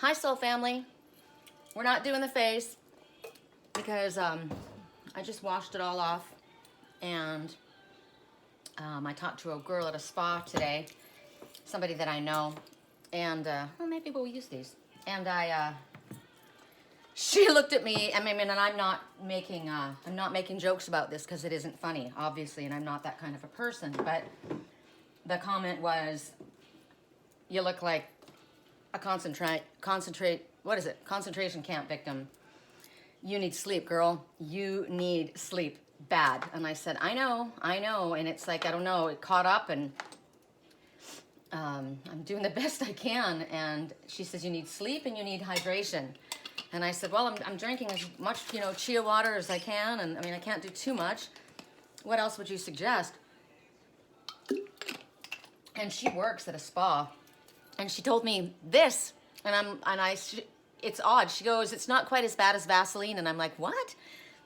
Hi, soul family. We're not doing the face because I just washed it all off, and I talked to a girl at a spa today, somebody that I know, and well, maybe we'll use these. And she looked at me. I mean, and I'm not making jokes about this because it isn't funny, obviously, and I'm not that kind of a person. But the comment was, "You look like a concentration camp victim. You need sleep, girl. You need sleep bad." And I said, I know. And it's like, I don't know, it caught up, and I'm doing the best I can. And she says, you need sleep and you need hydration. And I said, well, I'm drinking as much, chia water as I can. And I mean, I can't do too much. What else would you suggest? And she works at a spa. And she told me this, it's odd. She goes, it's not quite as bad as Vaseline. And I'm like, what?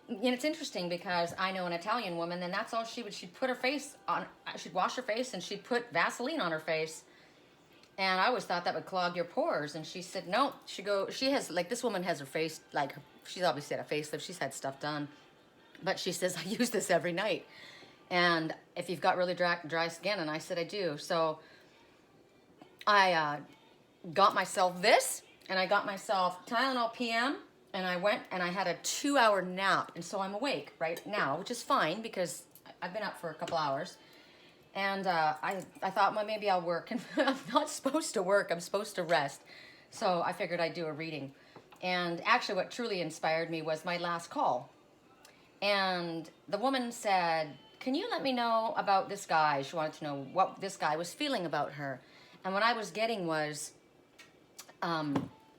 And it's interesting because I know an Italian woman, and that's all she'd put her face on, she'd wash her face and she'd put Vaseline on her face. And I always thought that would clog your pores. And she said, no, she has, like, this woman has her face, like, she's obviously had a facelift, she's had stuff done. But she says, I use this every night. And if you've got really dry skin, and I said, I do. So I got myself this, and I got myself Tylenol PM, and I went and I had a 2-hour nap. And so I'm awake right now, which is fine because I've been up for a couple hours. And I thought, well, maybe I'll work. And I'm not supposed to work, I'm supposed to rest. So I figured I'd do a reading. And actually what truly inspired me was my last call. And the woman said, can you let me know about this guy? She wanted to know what this guy was feeling about her. And what I was getting was,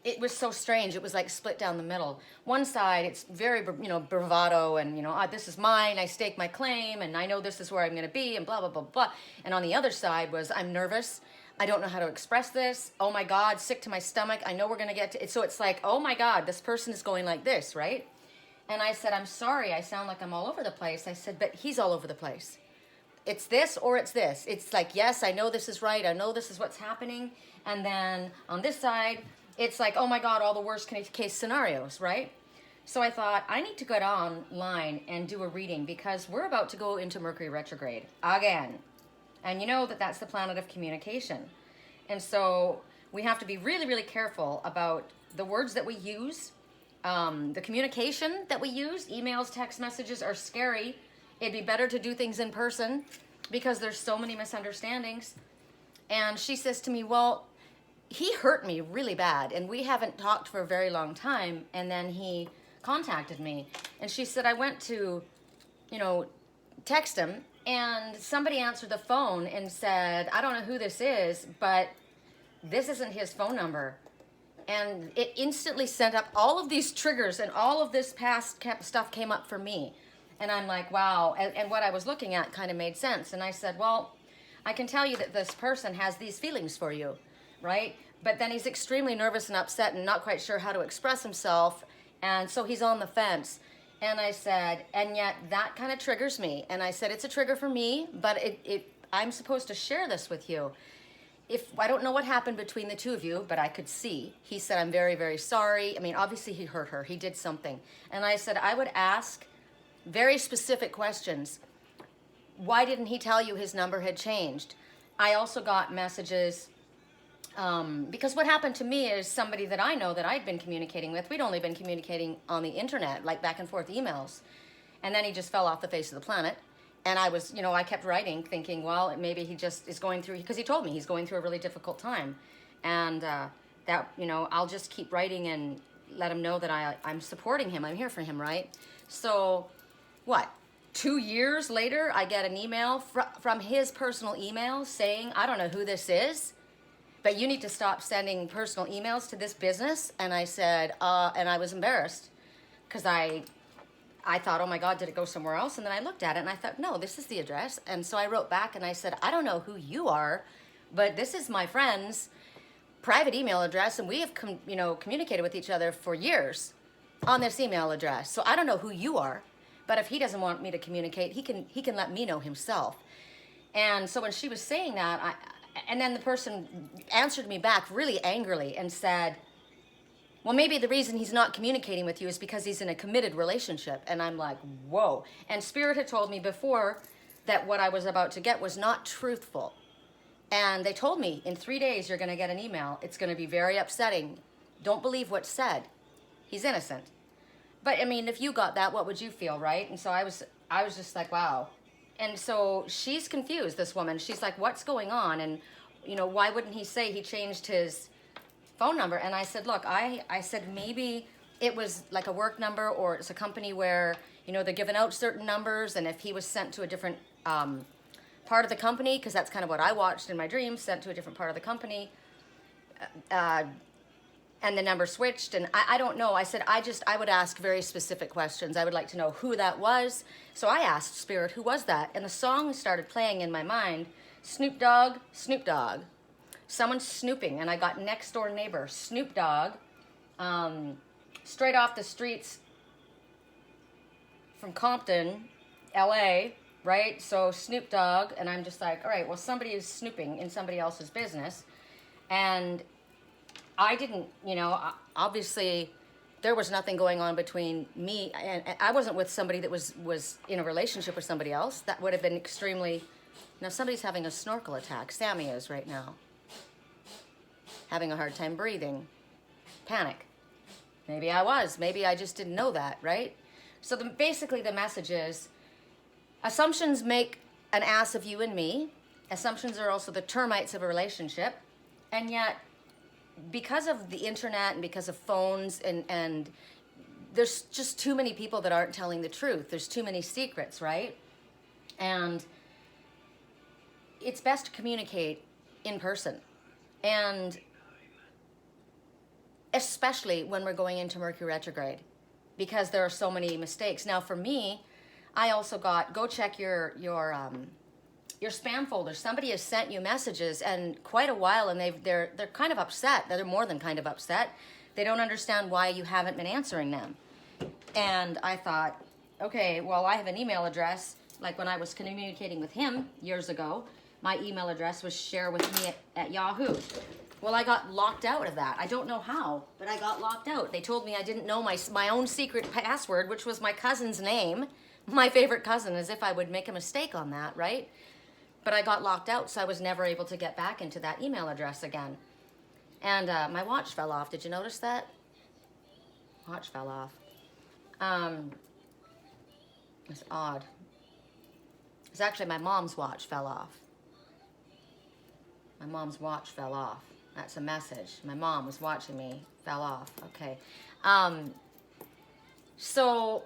it was so strange. It was like split down the middle. One side, it's very, bravado, and, this is mine, I stake my claim, and I know this is where I'm going to be, and blah, blah, blah, blah. And on the other side was, I'm nervous. I don't know how to express this. Oh my God, sick to my stomach. I know we're going to get to it. So it's like, oh my God, this person is going like this, right? And I said, I'm sorry, I sound like I'm all over the place. I said, but he's all over the place. It's this or it's this. It's like, yes, I know this is right. I know this is what's happening. And then on this side, it's like, oh my God, all the worst case scenarios, right? So I thought, I need to get online and do a reading because we're about to go into Mercury retrograde again. And you know that that's the planet of communication. And so we have to be really, really careful about the words that we use, the communication that we use. Emails, text messages are scary. It'd be better to do things in person because there's so many misunderstandings. And she says to me, well, he hurt me really bad, and we haven't talked for a very long time, and then he contacted me. And she said, I went to, text him, and somebody answered the phone and said, I don't know who this is, but this isn't his phone number. And it instantly sent up all of these triggers, and all of this past stuff came up for me. And I'm like, wow. And what I was looking at kind of made sense. And I said, well, I can tell you that this person has these feelings for you, right? But then he's extremely nervous and upset and not quite sure how to express himself. And so he's on the fence. And I said, and yet that kind of triggers me. And I said, it's a trigger for me, but I'm supposed to share this with you. If I don't know what happened between the two of you, but I could see. He said, I'm very, very sorry. I mean, obviously he hurt her. He did something. And I said, I would ask very specific questions. Why didn't he tell you his number had changed? I also got messages, because what happened to me is somebody that I know that I'd been communicating with, we'd only been communicating on the internet, like back and forth emails. And then he just fell off the face of the planet. And I was, I kept writing thinking, well, maybe he just is going through, because he told me he's going through a really difficult time. And I'll just keep writing and let him know that I'm supporting him. I'm here for him, right? So, 2 years later, I get an email from his personal email saying, I don't know who this is, but you need to stop sending personal emails to this business. And I said, and I was embarrassed because I thought, oh my God, did it go somewhere else? And then I looked at it and I thought, no, this is the address. And so I wrote back and I said, I don't know who you are, but this is my friend's private email address. And we have, communicated with each other for years on this email address. So I don't know who you are. But if he doesn't want me to communicate, he can let me know himself. And so when she was saying that, and then the person answered me back really angrily and said, well, maybe the reason he's not communicating with you is because he's in a committed relationship. And I'm like, whoa. And Spirit had told me before that what I was about to get was not truthful. And they told me, in 3 days, you're going to get an email. It's going to be very upsetting. Don't believe what's said. He's innocent. But, I mean, if you got that, what would you feel, right? And so I was just like, wow. And so she's confused, this woman. She's like, what's going on? And, you know, why wouldn't he say he changed his phone number? And I said, look, I said maybe it was like a work number, or it's a company where, you know, they're giving out certain numbers, and if he was sent to a different part of the company, because that's kind of what I watched in my dreams, sent to a different part of the company, and the number switched, and I don't know. I said, I would ask very specific questions. I would like to know who that was. So I asked Spirit, who was that? And the song started playing in my mind, Snoop Dogg, Snoop Dogg. Someone's snooping, and I got next door neighbor, Snoop Dogg, straight off the streets from Compton, LA, right? So Snoop Dogg, and I'm just like, all right, well, somebody is snooping in somebody else's business. And I didn't, you know, obviously there was nothing going on between me, and I wasn't with somebody that was in a relationship with somebody else. That would have been extremely, now somebody's having a snorkel attack. Sammy is right now. Having a hard time breathing. Panic. Maybe I was. Maybe I just didn't know that, right? So basically the message is, assumptions make an ass of you and me. Assumptions are also the termites of a relationship. And yet, because of the internet and because of phones and there's just too many people that aren't telling the truth. There's too many secrets, right? And it's best to communicate in person. And especially when we're going into Mercury retrograde, because there are so many mistakes. Now for me, I also got, go check your spam folder. Somebody has sent you messages and quite a while, and they're kind of upset. They're more than kind of upset. They don't understand why you haven't been answering them. And I thought, okay, well, I have an email address. Like when I was communicating with him years ago, my email address was share with me at Yahoo. Well, I got locked out of that. I don't know how, but I got locked out. They told me I didn't know my own secret password, which was my cousin's name, my favorite cousin, as if I would make a mistake on that, right? But I got locked out, so I was never able to get back into that email address again. And my watch fell off. Did you notice that? Watch fell off. It's odd. It's actually my mom's watch fell off. My mom's watch fell off. That's a message. My mom was watching me. Fell off. Okay. So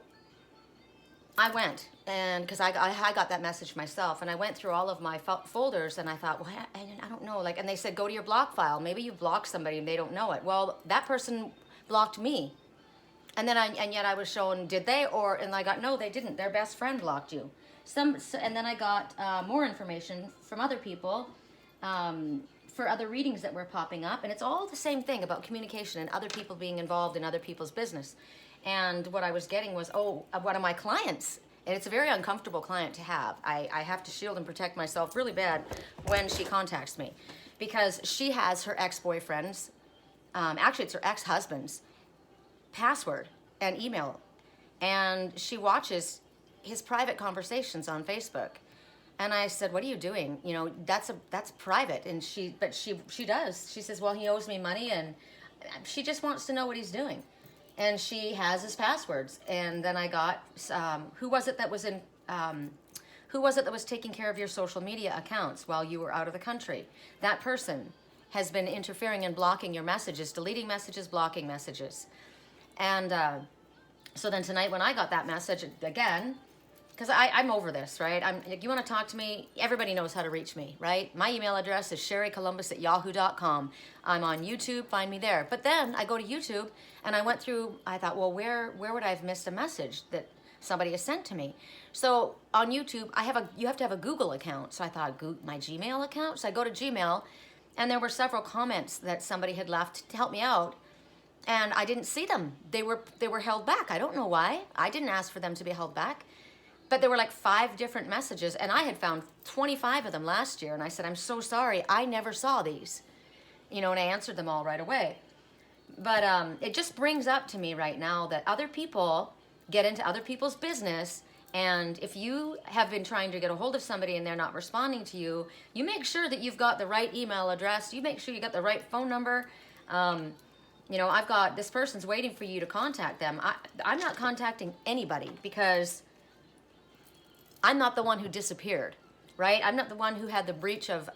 I went, and because I got that message myself, and I went through all of my folders, and I thought, well, I don't know, like, and they said, go to your block file. Maybe you blocked somebody and they don't know it. Well, that person blocked me. And then yet I was shown, did they? And I got, no, they didn't. Their best friend blocked you. And then I got more information from other people, for other readings that were popping up. And it's all the same thing about communication and other people being involved in other people's business. And what I was getting was, one of my clients, and it's a very uncomfortable client to have. I have to shield and protect myself really bad when she contacts me, because she has her ex-boyfriend's, actually it's her ex-husband's password and email. And she watches his private conversations on Facebook. And I said, what are you doing? You know, that's private. And she does. She says, well, he owes me money, and she just wants to know what he's doing. And she has his passwords. And then I got, who was it that was taking care of your social media accounts while you were out of the country? That person has been interfering and blocking your messages, deleting messages, blocking messages. And so then tonight when I got that message again, because I'm over this, right? You want to talk to me? Everybody knows how to reach me, right? My email address is sherrycolumbus@yahoo.com. I'm on YouTube. Find me there. But then I go to YouTube, and I went through. I thought, well, where would I have missed a message that somebody has sent to me? So on YouTube, you have to have a Google account. So I thought, my Gmail account. So I go to Gmail, and there were several comments that somebody had left to help me out, and I didn't see them. They were held back. I don't know why. I didn't ask for them to be held back. But there were like 5 different messages, and I had found 25 of them last year, and I said, I'm so sorry, I never saw these. You know, and I answered them all right away. But it just brings up to me right now that other people get into other people's business. And if you have been trying to get a hold of somebody and they're not responding to you, you make sure that you've got the right email address. You make sure you got the right phone number. You know, I've got this person's waiting for you to contact them. I'm not contacting anybody because I'm not the one who disappeared, right? I'm not the one who had the breach of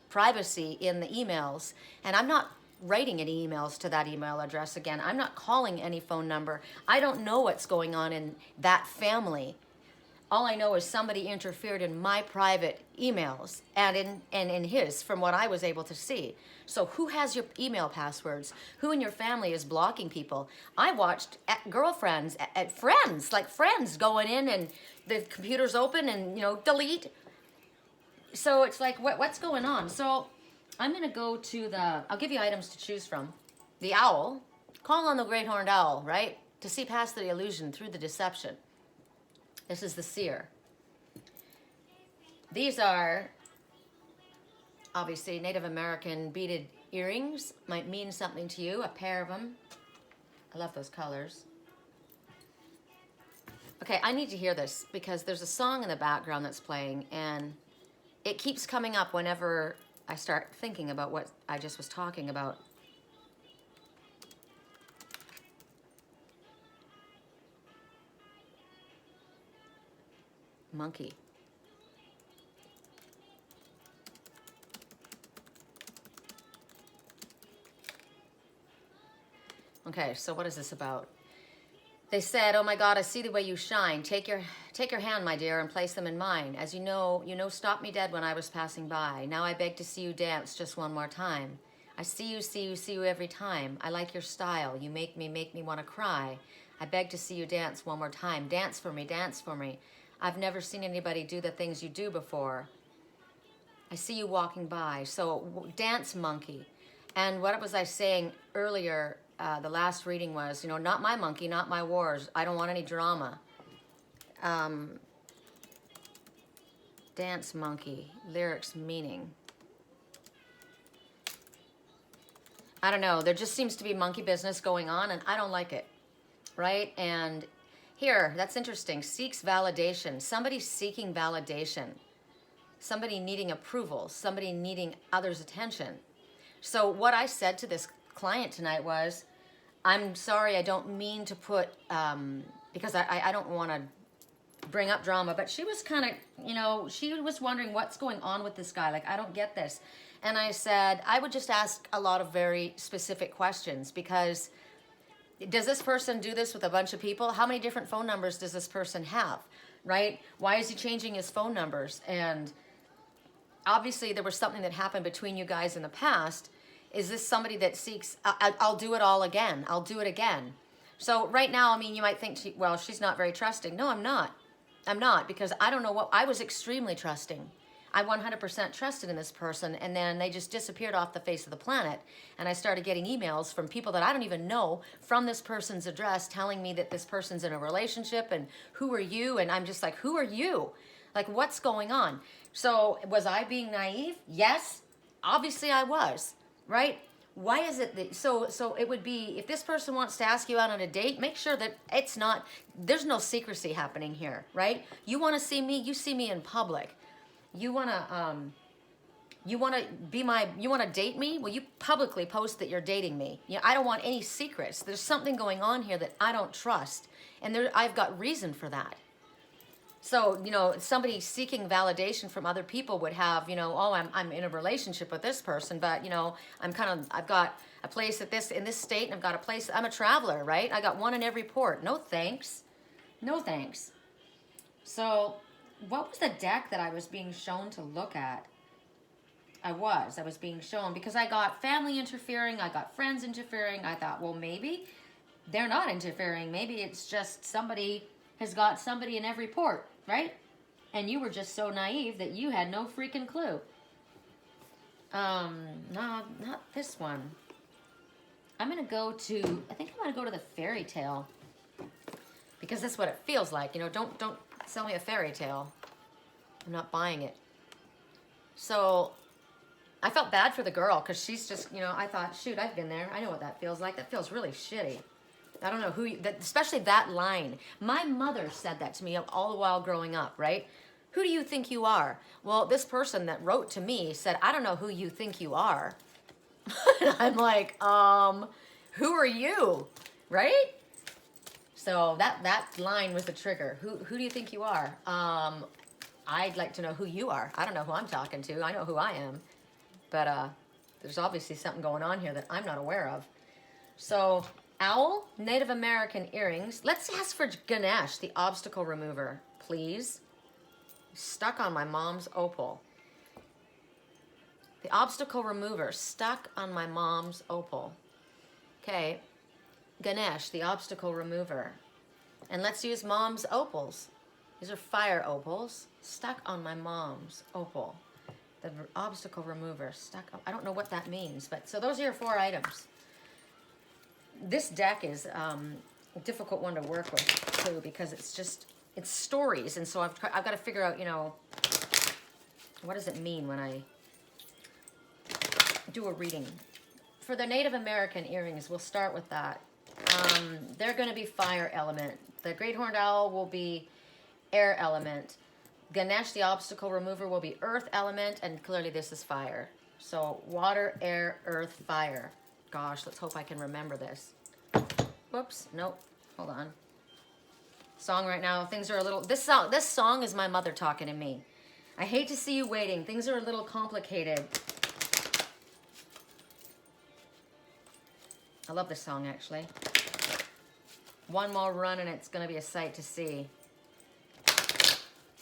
privacy in the emails. And I'm not writing any emails to that email address again. I'm not calling any phone number. I don't know what's going on in that family. All I know is somebody interfered in my private emails and in his, from what I was able to see. So who has your email passwords? Who in your family is blocking people? I watched girlfriends, at friends, like friends going in and the computer's open and, you know, delete. So it's like, what's going on? So I'm going to go to I'll give you items to choose from. The owl. Call on the great horned owl, right? To see past the illusion through the deception. This is the seer. These are obviously Native American beaded earrings. Might mean something to you. A pair of them. I love those colors. Okay, I need to hear this because there's a song in the background that's playing and it keeps coming up whenever I start thinking about what I just was talking about. Monkey. Okay, so what is this about? They said, "Oh my God, I see the way you shine. Take your hand, my dear, and place them in mine. As you know, stopped me dead when I was passing by. Now I beg to see you dance just one more time. I see you every time. I like your style. You make me want to cry. I beg to see you dance one more time. Dance for me, dance for me. I've never seen anybody do the things you do before. I see you walking by." So dance monkey. And what was I saying earlier? The last reading was, not my monkey, not my wars. I don't want any drama. Dance monkey, lyrics meaning. I don't know. There just seems to be monkey business going on, and I don't like it, right? And here, that's interesting. Seeks validation. Somebody seeking validation. Somebody needing approval. Somebody needing others' attention. So what I said to this client tonight was, I'm sorry, I don't mean to put, because I don't want to bring up drama, but she was kind of, she was wondering what's going on with this guy. Like, I don't get this. And I said, I would just ask a lot of very specific questions, because does this person do this with a bunch of people? How many different phone numbers does this person have, right? Why is he changing his phone numbers? And obviously there was something that happened between you guys in the past. Is this somebody that seeks, I'll do it all again. I'll do it again. So right now, you might think, she's not very trusting. No, I'm not. I'm not, because I don't know what, I was extremely trusting. I 100% trusted in this person, and then they just disappeared off the face of the planet. And I started getting emails from people that I don't even know from this person's address telling me that this person's in a relationship and who are you? And I'm just like, who are you? Like, what's going on? So was I being naive? Yes, obviously I was. Right? Why is it that, so it would be, if this person wants to ask you out on a date, make sure that it's not, there's no secrecy happening here, right? You want to see me, you see me in public. You want to you want to date me? Well, you publicly post that you're dating me. I don't want any secrets. There's something going on here that I don't trust, and I've got reason for that. So, somebody seeking validation from other people would have, I'm in a relationship with this person, but, I've got a place in this state, and I've got a place, I'm a traveler, right? I got one in every port. No thanks. No thanks. So, what was the deck that I was being shown to look at? I was being shown, because I got family interfering, I got friends interfering. I thought, well, maybe they're not interfering. Maybe it's just somebody has got somebody in every port, right? And you were just so naive that you had no freaking clue. No, not this one. I think I'm going to go to the Fairytale, because that's what it feels like. Don't sell me a fairy tale. I'm not buying it. So I felt bad for the girl because she's just, you know, I thought, shoot, I've been there. I know what that feels like. That feels really shitty. I don't know who, especially that line. My mother said that to me all the while growing up, right? Who do you think you are? Well, this person that wrote to me said, I don't know who you think you are. And I'm like, who are you? Right? So that line was the trigger. Who do you think you are? I'd like to know who you are. I don't know who I'm talking to. I know who I am. But there's obviously something going on here that I'm not aware of. So, owl, Native American earrings. Let's ask for Ganesh, the obstacle remover, please. Stuck on my mom's opal. The obstacle remover, stuck on my mom's opal. Okay, Ganesh, the obstacle remover. And let's use mom's opals. These are fire opals, stuck on my mom's opal. The obstacle remover, stuck on, I don't know what that means, but so those are your 4 items. This deck is a difficult one to work with too, because it's stories, and so I've got to figure out, you know, what does it mean when I do a reading. For the Native American earrings, we'll start with that. They're going to be fire element. The great horned owl will be air element. Ganesh, the obstacle remover, will be earth element, and clearly this is fire. So water, air, earth, fire. Gosh, let's hope I can remember this. Whoops, nope, hold on. Song right now, things are a little, this song is my mother talking to me. I hate to see you waiting. Things are a little complicated. I love this song, actually. One more run and it's going to be a sight to see.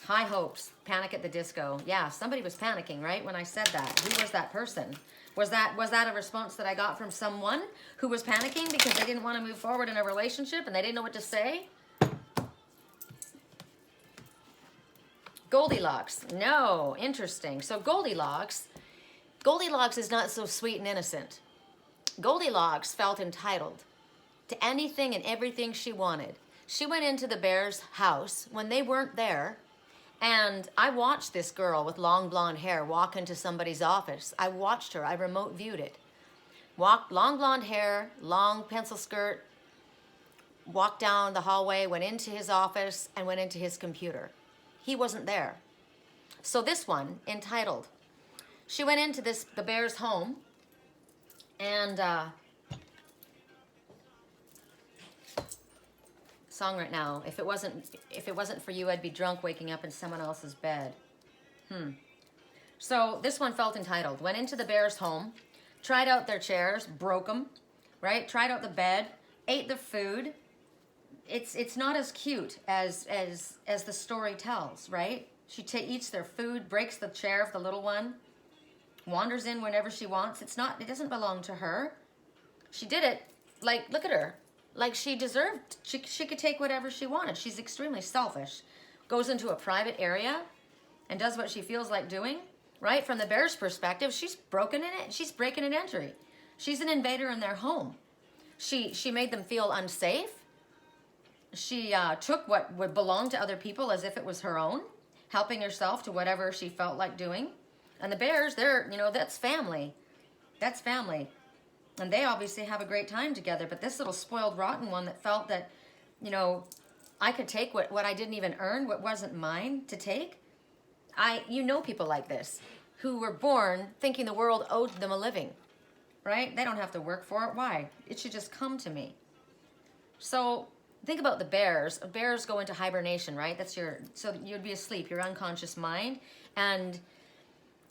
High hopes, Panic at the Disco. Yeah, somebody was panicking, right, when I said that. Who was that person? Was that a response that I got from someone who was panicking because they didn't want to move forward in a relationship and they didn't know what to say? Goldilocks. No, interesting. So Goldilocks is not so sweet and innocent. Goldilocks felt entitled to anything and everything she wanted. She went into the bear's house when they weren't there, and I watched this girl with long blonde hair walk into somebody's office. I watched her. I remote viewed it. Walked, long blonde hair, long pencil skirt, walked down the hallway, went into his office, and went into his computer. He wasn't there. So this one, entitled. She went into the bear's home, and song right now. If it wasn't for you, I'd be drunk waking up in someone else's bed. So this one felt entitled. Went into the bear's home, tried out their chairs, broke them, right? Tried out the bed, ate the food. It's not as cute as the story tells, right? She eats their food, breaks the chair of the little one, wanders in whenever she wants. It doesn't belong to her. She did it, like, look at her. Like she deserved, she could take whatever she wanted. She's extremely selfish. Goes into a private area and does what she feels like doing, right? From the bear's perspective, she's breaking an entry. She's an invader in their home. She made them feel unsafe. She took what would belong to other people as if it was her own, helping herself to whatever she felt like doing. And the bears, that's family. That's family. And they obviously have a great time together. But this little spoiled, rotten one that felt that, I could take what I didn't even earn, what wasn't mine to take. People like this who were born thinking the world owed them a living, right? They don't have to work for it. Why? It should just come to me. So think about the bears. Bears go into hibernation, right? So you'd be asleep, your unconscious mind. And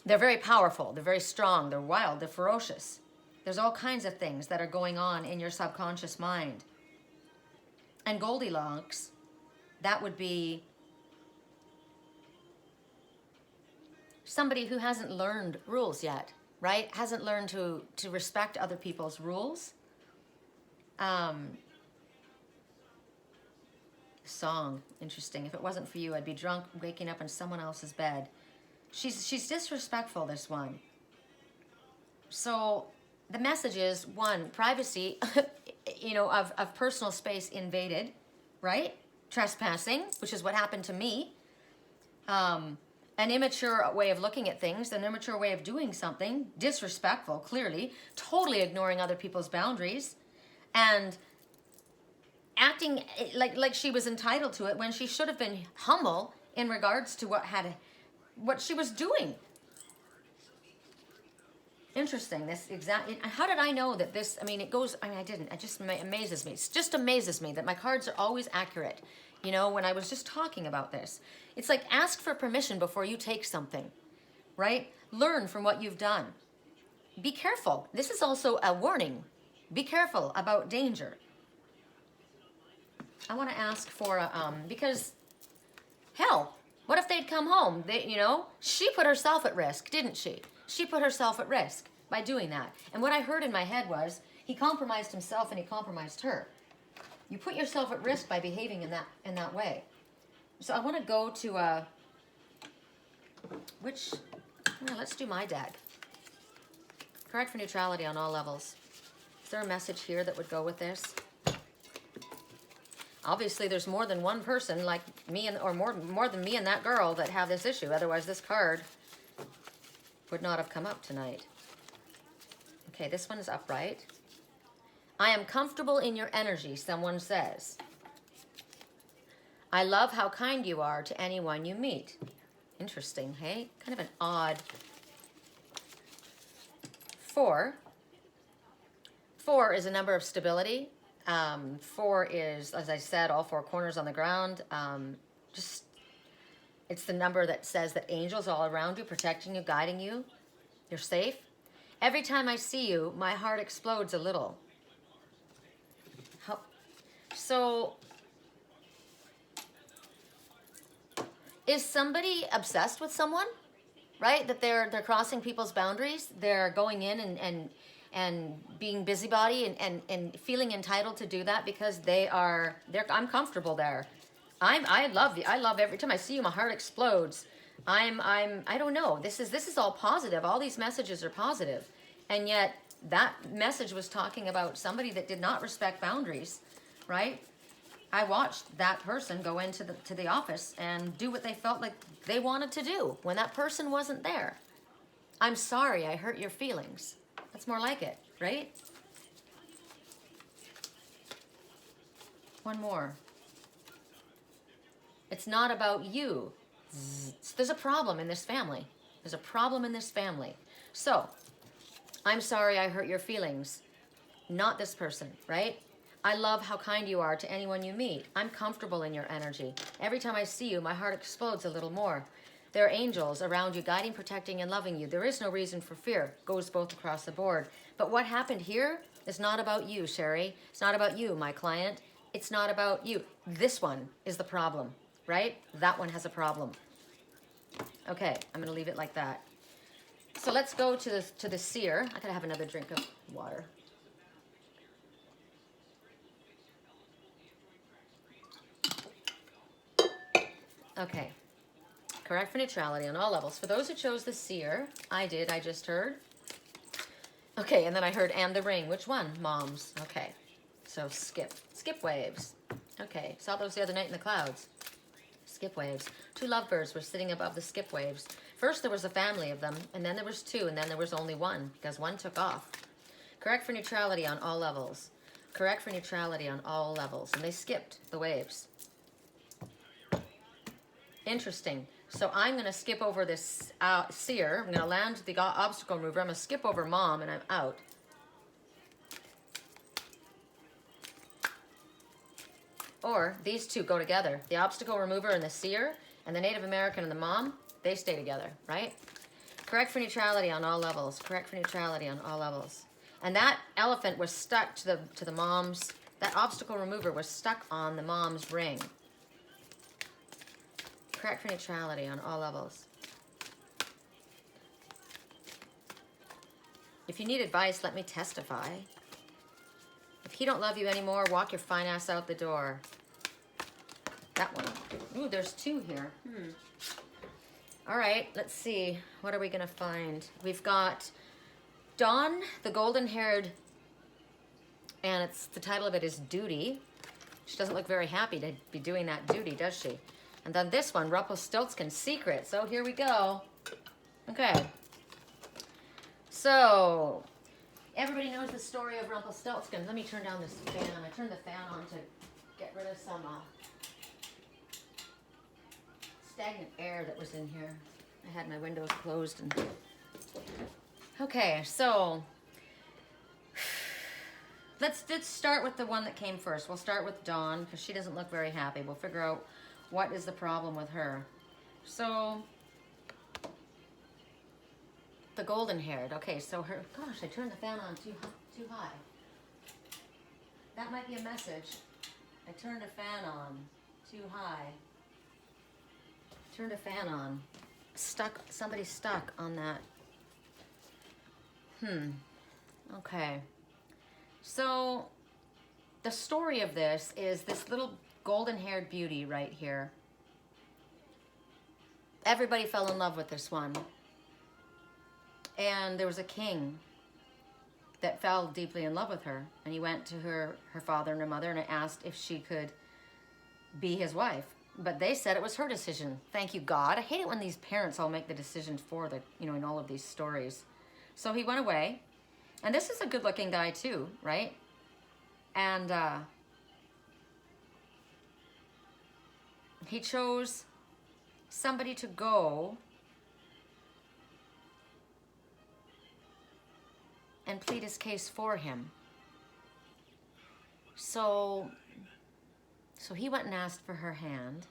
they're very powerful. They're very strong. They're wild. They're ferocious. There's all kinds of things that are going on in your subconscious mind. And Goldilocks, that would be somebody who hasn't learned rules yet, right? Hasn't learned to respect other people's rules. Song, interesting. If it wasn't for you, I'd be drunk waking up in someone else's bed. She's disrespectful, this one. So the message is, one, privacy, of personal space invaded, right? Trespassing, which is what happened to me. an immature way of looking at things, an immature way of doing something, disrespectful, clearly, totally ignoring other people's boundaries, and acting like she was entitled to it when she should have been humble in regards to what she was doing. Interesting. This exact. How did I know that this? I mean, it goes. I mean, I didn't. It just amazes me. It just amazes me that my cards are always accurate. You know, when I was just talking about this, it's like ask for permission before you take something, right? Learn from what you've done. Be careful. This is also a warning. Be careful about danger. I want to ask for because hell, what if they'd come home? She put herself at risk, didn't she? She put herself at risk by doing that. And what I heard in my head was he compromised himself and he compromised her. You put yourself at risk by behaving in that way. So I want to go to let's do my deck. Correct for neutrality on all levels. Is there a message here that would go with this? Obviously, there's more than one person like me or more than me and that girl that have this issue. Otherwise, this card would not have come up tonight. Okay, this one is upright. I am comfortable in your energy, someone says. I love how kind you are to anyone you meet. Interesting, hey? Kind of an odd. 4. 4 is a number of stability. 4 is, as I said, all 4 corners on the ground. It's the number that says that angels all around you, protecting you, guiding you. You're safe. Every time I see you, my heart explodes a little. So, is somebody obsessed with someone? Right? That they're crossing people's boundaries. They're going in and being busybody and feeling entitled to do that because I'm comfortable there. I love every time I see you, my heart explodes. I don't know. This is all positive. All these messages are positive. And yet that message was talking about somebody that did not respect boundaries, right? I watched that person go into the office and do what they felt like they wanted to do when that person wasn't there. I'm sorry I hurt your feelings. That's more like it, right? One more. It's not about you. There's a problem in this family. There's a problem in this family. So, I'm sorry I hurt your feelings. Not this person, right? I love how kind you are to anyone you meet. I'm comfortable in your energy. Every time I see you, my heart explodes a little more. There are angels around you, guiding, protecting, and loving you. There is no reason for fear. Goes both across the board. But what happened here is not about you, Sherry. It's not about you, my client. It's not about you. This one is the problem, right? That one has a problem. Okay, I'm going to leave it like that. So let's go to the seer. I gotta have another drink of water. Okay. Correct for neutrality on all levels. For those who chose the seer, I just heard. Okay, and then I heard and the ring. Which one? Moms. Okay. So skip waves. Okay, saw those the other night in the clouds. Skip waves. 2 lovebirds were sitting above the skip waves. First there was a family of them, and then there was 2, and then there was only 1, because 1 took off. Correct for neutrality on all levels. Correct for neutrality on all levels. And they skipped the waves. Interesting. So I'm going to skip over this seer. I'm going to land the obstacle remover. I'm going to skip over mom, and I'm out. Or these 2 go together. The obstacle remover and the seer, and the Native American and the mom, they stay together, right? Correct for neutrality on all levels. Correct for neutrality on all levels. And that elephant was stuck to the mom's, that obstacle remover was stuck on the mom's ring. Correct for neutrality on all levels. If you need advice, let me testify. If he don't love you anymore, walk your fine ass out the door. That one. Ooh, there's 2 here. All right, let's see. What are we going to find? We've got Dawn, the golden-haired, and the title of it is Duty. She doesn't look very happy to be doing that duty, does she? And then this one, Rumpelstiltskin's secret. So here we go. Okay. So, everybody knows the story of Rumpelstiltskin. Let me turn down this fan. I turned the fan on to get rid of some stagnant air that was in here. I had my windows closed. Okay, so let's start with the one that came first. We'll start with Dawn because she doesn't look very happy. We'll figure out what is the problem with her. So the golden haired. Okay, so her, gosh, I turned the fan on too high. That might be a message. I turned a fan on too high. Turned a fan on. Somebody's stuck on that. Okay. So the story of this is this little golden-haired beauty right here. Everybody fell in love with this one. And there was a king that fell deeply in love with her. And he went to her father and her mother and asked if she could be his wife. But they said it was her decision. Thank you, God. I hate it when these parents all make the decisions for the, in all of these stories. So he went away. And this is a good-looking guy too, right? And he chose somebody to go and plead his case for him. So he went and asked for her hand.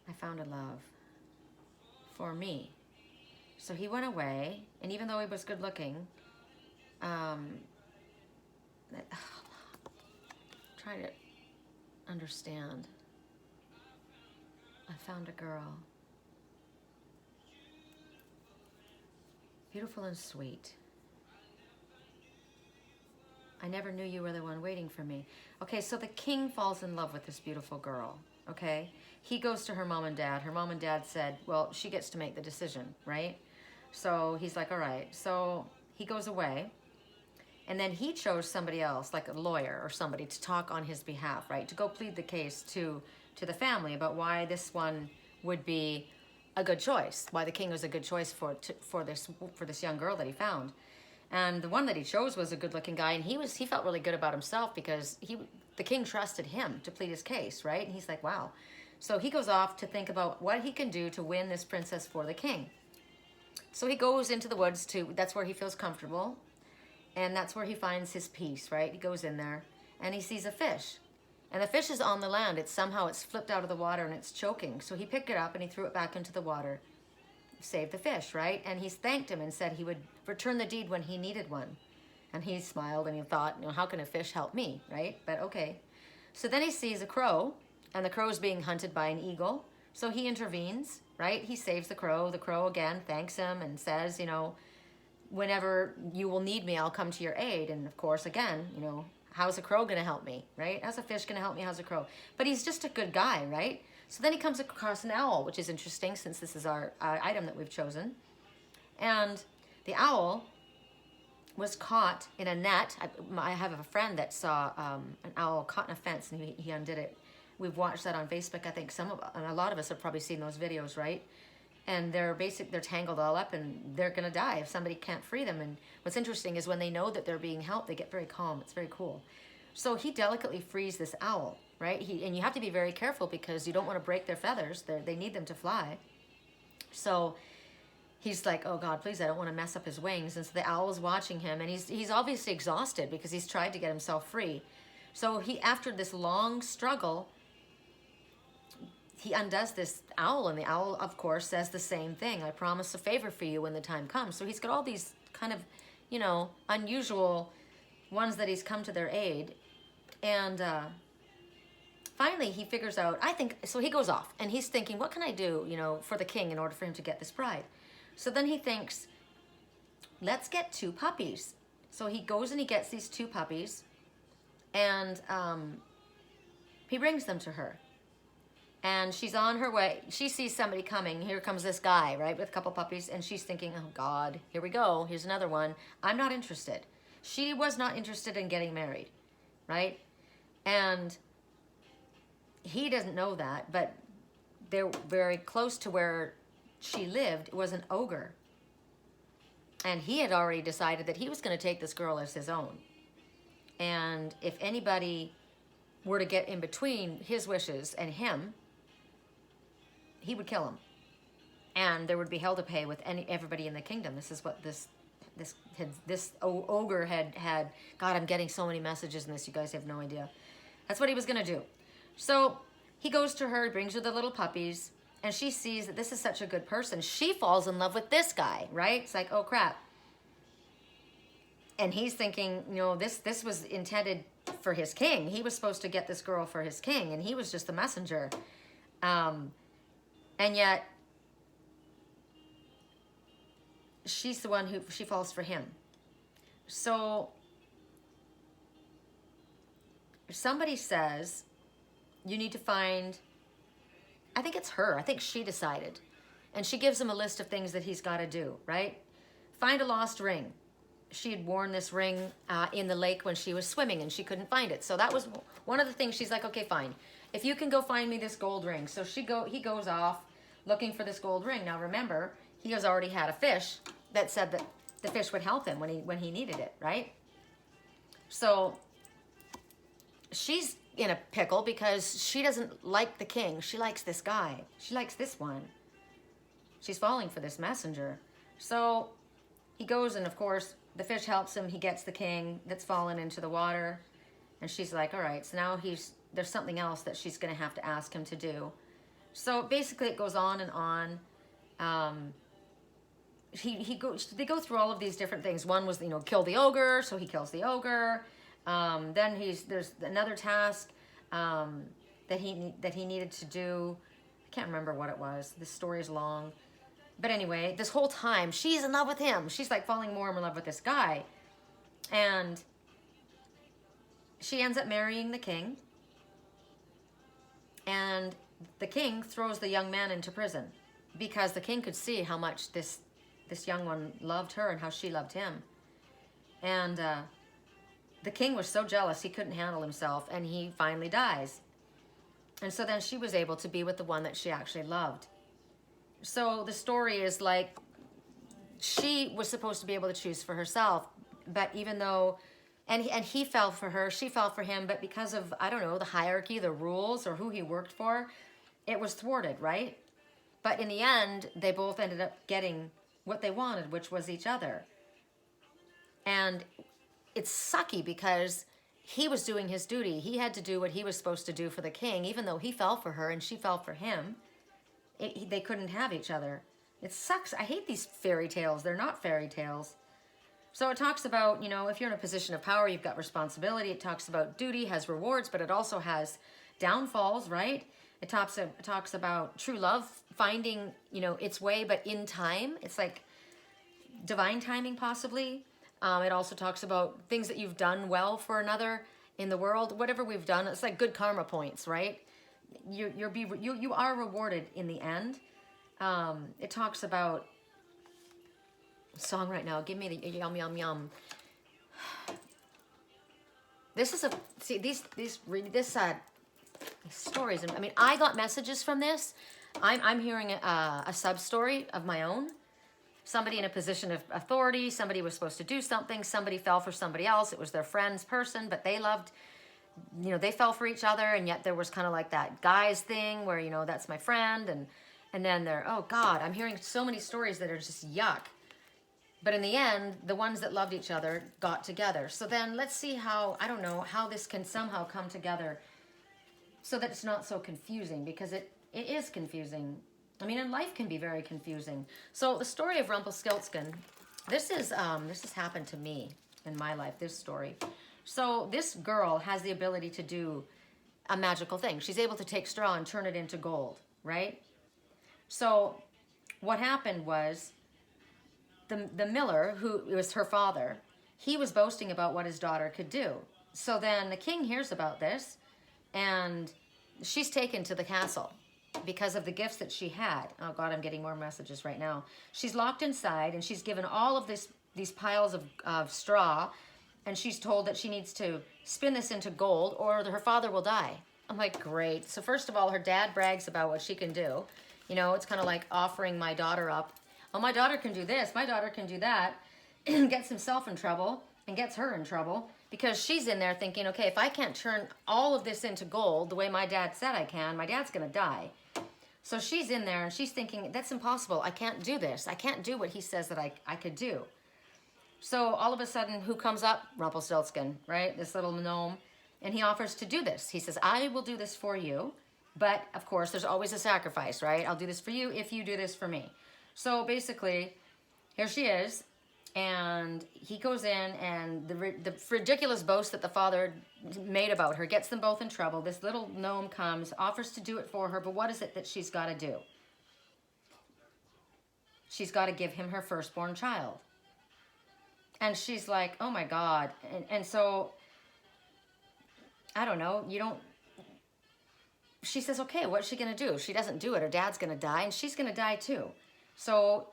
I found a love for me. So he went away, and even though he was good looking, trying to understand. I found a girl. Beautiful and sweet. I never knew you were the one waiting for me. Okay, so the king falls in love with this beautiful girl, okay? He goes to her mom and dad. Her mom and dad said, well, she gets to make the decision, right? So he's like, all right. So he goes away. And then he chose somebody else, like a lawyer or somebody, to talk on his behalf, right? To go plead the case to the family about why this one would be a good choice, why the king was a good choice for this young girl that he found. And the one that he chose was a good-looking guy, and he felt really good about himself because the king trusted him to plead his case, right? And he's like, wow. So he goes off to think about what he can do to win this princess for the king. So he goes into the woods that's where he feels comfortable, and that's where he finds his peace, right? He goes in there, and he sees a fish. And the fish is on the land. It's flipped out of the water, and it's choking. So he picked it up, and he threw it back into the water. Saved the fish, right? And he thanked him and said he would return the deed when he needed one. And he smiled and he thought, how can a fish help me, right? But okay. So then he sees a crow, and the crow's being hunted by an eagle. So he intervenes, right? He saves the crow. The crow again thanks him and says, whenever you will need me, I'll come to your aid. And of course, again, how's a crow going to help me, right? How's a fish going to help me? How's a crow? But he's just a good guy, right? So then he comes across an owl, which is interesting since this is our item that we've chosen. And the owl was caught in a net. I have a friend that saw an owl caught in a fence, and he undid it. We've watched that on Facebook. I think a lot of us have probably seen those videos, right? And they're tangled all up, and they're going to die if somebody can't free them. And what's interesting is when they know that they're being helped, they get very calm. It's very cool. So he delicately frees this owl. Right? And you have to be very careful because you don't want to break their feathers. They need them to fly. So he's like, oh God, please, I don't want to mess up his wings. And so the owl is watching him, and he's obviously exhausted because he's tried to get himself free. So after this long struggle, he undoes this owl, and the owl, of course, says the same thing. I promise a favor for you when the time comes. So he's got all these kind of, unusual ones that he's come to their aid. And finally, he figures out, so he goes off, and he's thinking, what can I do, for the king in order for him to get this bride? So then he thinks, let's get 2 puppies. So he goes and he gets these 2 puppies, and he brings them to her. And she's on her way. She sees somebody coming. Here comes this guy, right, with a couple puppies, and she's thinking, oh God, here we go. Here's another one. I'm not interested. She was not interested in getting married, right? And he doesn't know that, but they're very close to where she lived was an ogre. And he had already decided that he was going to take this girl as his own. And if anybody were to get in between his wishes and him, he would kill him. And there would be hell to pay with everybody in the kingdom. This is what this ogre had. God, I'm getting so many messages in this. You guys have no idea. That's what he was going to do. So he goes to her, brings her the little puppies, and she sees that this is such a good person. She falls in love with this guy, right? It's like, oh, crap. And he's thinking, you know, this was intended for his king. He was supposed to get this girl for his king, and he was just the messenger. And yet, she's the one who, she falls for him. So, if somebody says, you need to find, I think it's her. I think she decided. And she gives him a list of things that he's got to do, right? Find a lost ring. She had worn this ring in the lake when she was swimming, and she couldn't find it. So that was one of the things. She's like, okay, fine. If you can go find me this gold ring. So he goes off looking for this gold ring. Now remember, he has already had a fish that said that the fish would help him when he needed it, right? So she's in a pickle because she doesn't like the king. She likes this guy. She likes this one. She's falling for this messenger. So he goes, and of course, the fish helps him. He gets the king that's fallen into the water. And she's like, all right, so now there's something else that she's going to have to ask him to do. So basically it goes on and on. They go through all of these different things. One was, you know, kill the ogre, so he kills the ogre. Then there's another task that he needed to do. I can't remember what it was. This story is long. But anyway, this whole time, she's in love with him. She's like falling more in love with this guy. And she ends up marrying the king. And the king throws the young man into prison because the king could see how much this young one loved her and how she loved him. And the king was so jealous he couldn't handle himself, and he finally dies. And so then she was able to be with the one that she actually loved. So the story is like, she was supposed to be able to choose for herself, but even though, and he fell for her, she fell for him, but because of, I don't know, the hierarchy, the rules, or who he worked for, it was thwarted, right? But in the end, they both ended up getting what they wanted, which was each other. And it's sucky because he was doing his duty. He had to do what he was supposed to do for the king, even though he fell for her and she fell for him. They couldn't have each other. It sucks. I hate these fairy tales. They're not fairy tales. So it talks about, you know, if you're in a position of power, you've got responsibility. It talks about duty has rewards, but it also has downfalls, right? It talks about true love finding, you know, its way, but in time. It's like divine timing, possibly. It also talks about things that you've done well for another in the world. Whatever we've done, it's like good karma points, right? You are rewarded in the end. It talks about song right now. Give me the yum yum yum. This is these stories. I mean, I got messages from this. I'm hearing a sub story of my own. Somebody in a position of authority. Somebody was supposed to do something. Somebody fell for somebody else. It was their friend's person, but they loved. You know, they fell for each other, and yet there was kind of like that guys thing where, you know, that's my friend, and then they're, oh God, I'm hearing so many stories that are just yuck. But in the end, the ones that loved each other got together. So then let's see how, I don't know, how this can somehow come together so that it's not so confusing, because it is confusing. I mean, and life can be very confusing. So the story of Rumpelstiltskin, this has happened to me in my life, this story. So this girl has the ability to do a magical thing. She's able to take straw and turn it into gold, right? So what happened was the miller, who was her father, he was boasting about what his daughter could do. So then the king hears about this, and she's taken to the castle because of the gifts that she had. Oh God, I'm getting more messages right now. She's locked inside, and she's given all of these piles of straw, and she's told that she needs to spin this into gold or her father will die. I'm like, great. So first of all, her dad brags about what she can do. You know, it's kind of like offering my daughter up. Oh, my daughter can do this. My daughter can do that. Gets himself in trouble and gets her in trouble because she's in there thinking, okay, if I can't turn all of this into gold the way my dad said I can, my dad's going to die. So she's in there and she's thinking, that's impossible. I can't do this. I can't do what he says that I could do. So all of a sudden, who comes up? Rumpelstiltskin, right? This little gnome. And he offers to do this. He says, I will do this for you. But, of course, there's always a sacrifice, right? I'll do this for you if you do this for me. So, basically, here she is. And he goes in, and the ridiculous boast that the father made about her gets them both in trouble. This little gnome comes, offers to do it for her. But what is it that she's got to do? She's got to give him her firstborn child. And she's like, oh, my God. And so, I don't know, she says, okay, what's she going to do? If she doesn't do it, her dad's going to die, and she's going to die too. So,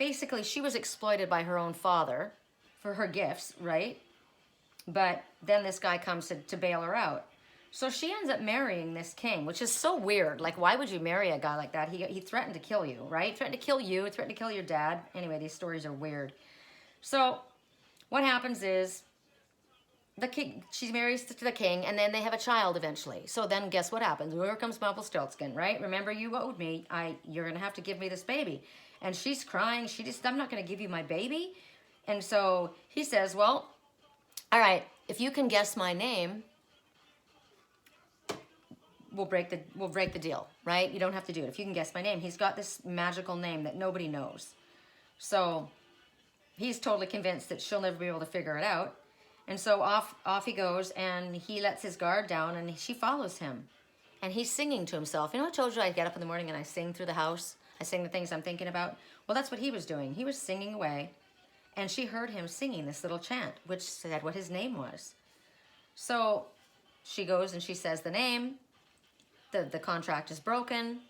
basically, she was exploited by her own father for her gifts, right? But then this guy comes to bail her out. So she ends up marrying this king, which is so weird. Like, why would you marry a guy like that? He threatened to kill you, right? Threatened to kill you, threatened to kill your dad. Anyway, these stories are weird. So, what happens is, the king, she marries to the king, and then they have a child eventually. So then guess what happens? Here comes Rumpelstiltskin, right? Remember, you owed me. You're going to have to give me this baby. And she's crying. I'm not going to give you my baby. And so he says, well, all right, if you can guess my name, we'll break the deal, right? You don't have to do it. If you can guess my name. He's got this magical name that nobody knows. So he's totally convinced that she'll never be able to figure it out. And so off he goes, and he lets his guard down, and she follows him. And he's singing to himself. You know, I told you I get up in the morning and I sing through the house? I sing the things I'm thinking about. Well, that's what he was doing. He was singing away, and she heard him singing this little chant, which said what his name was. So she goes and she says the name. The contract is broken.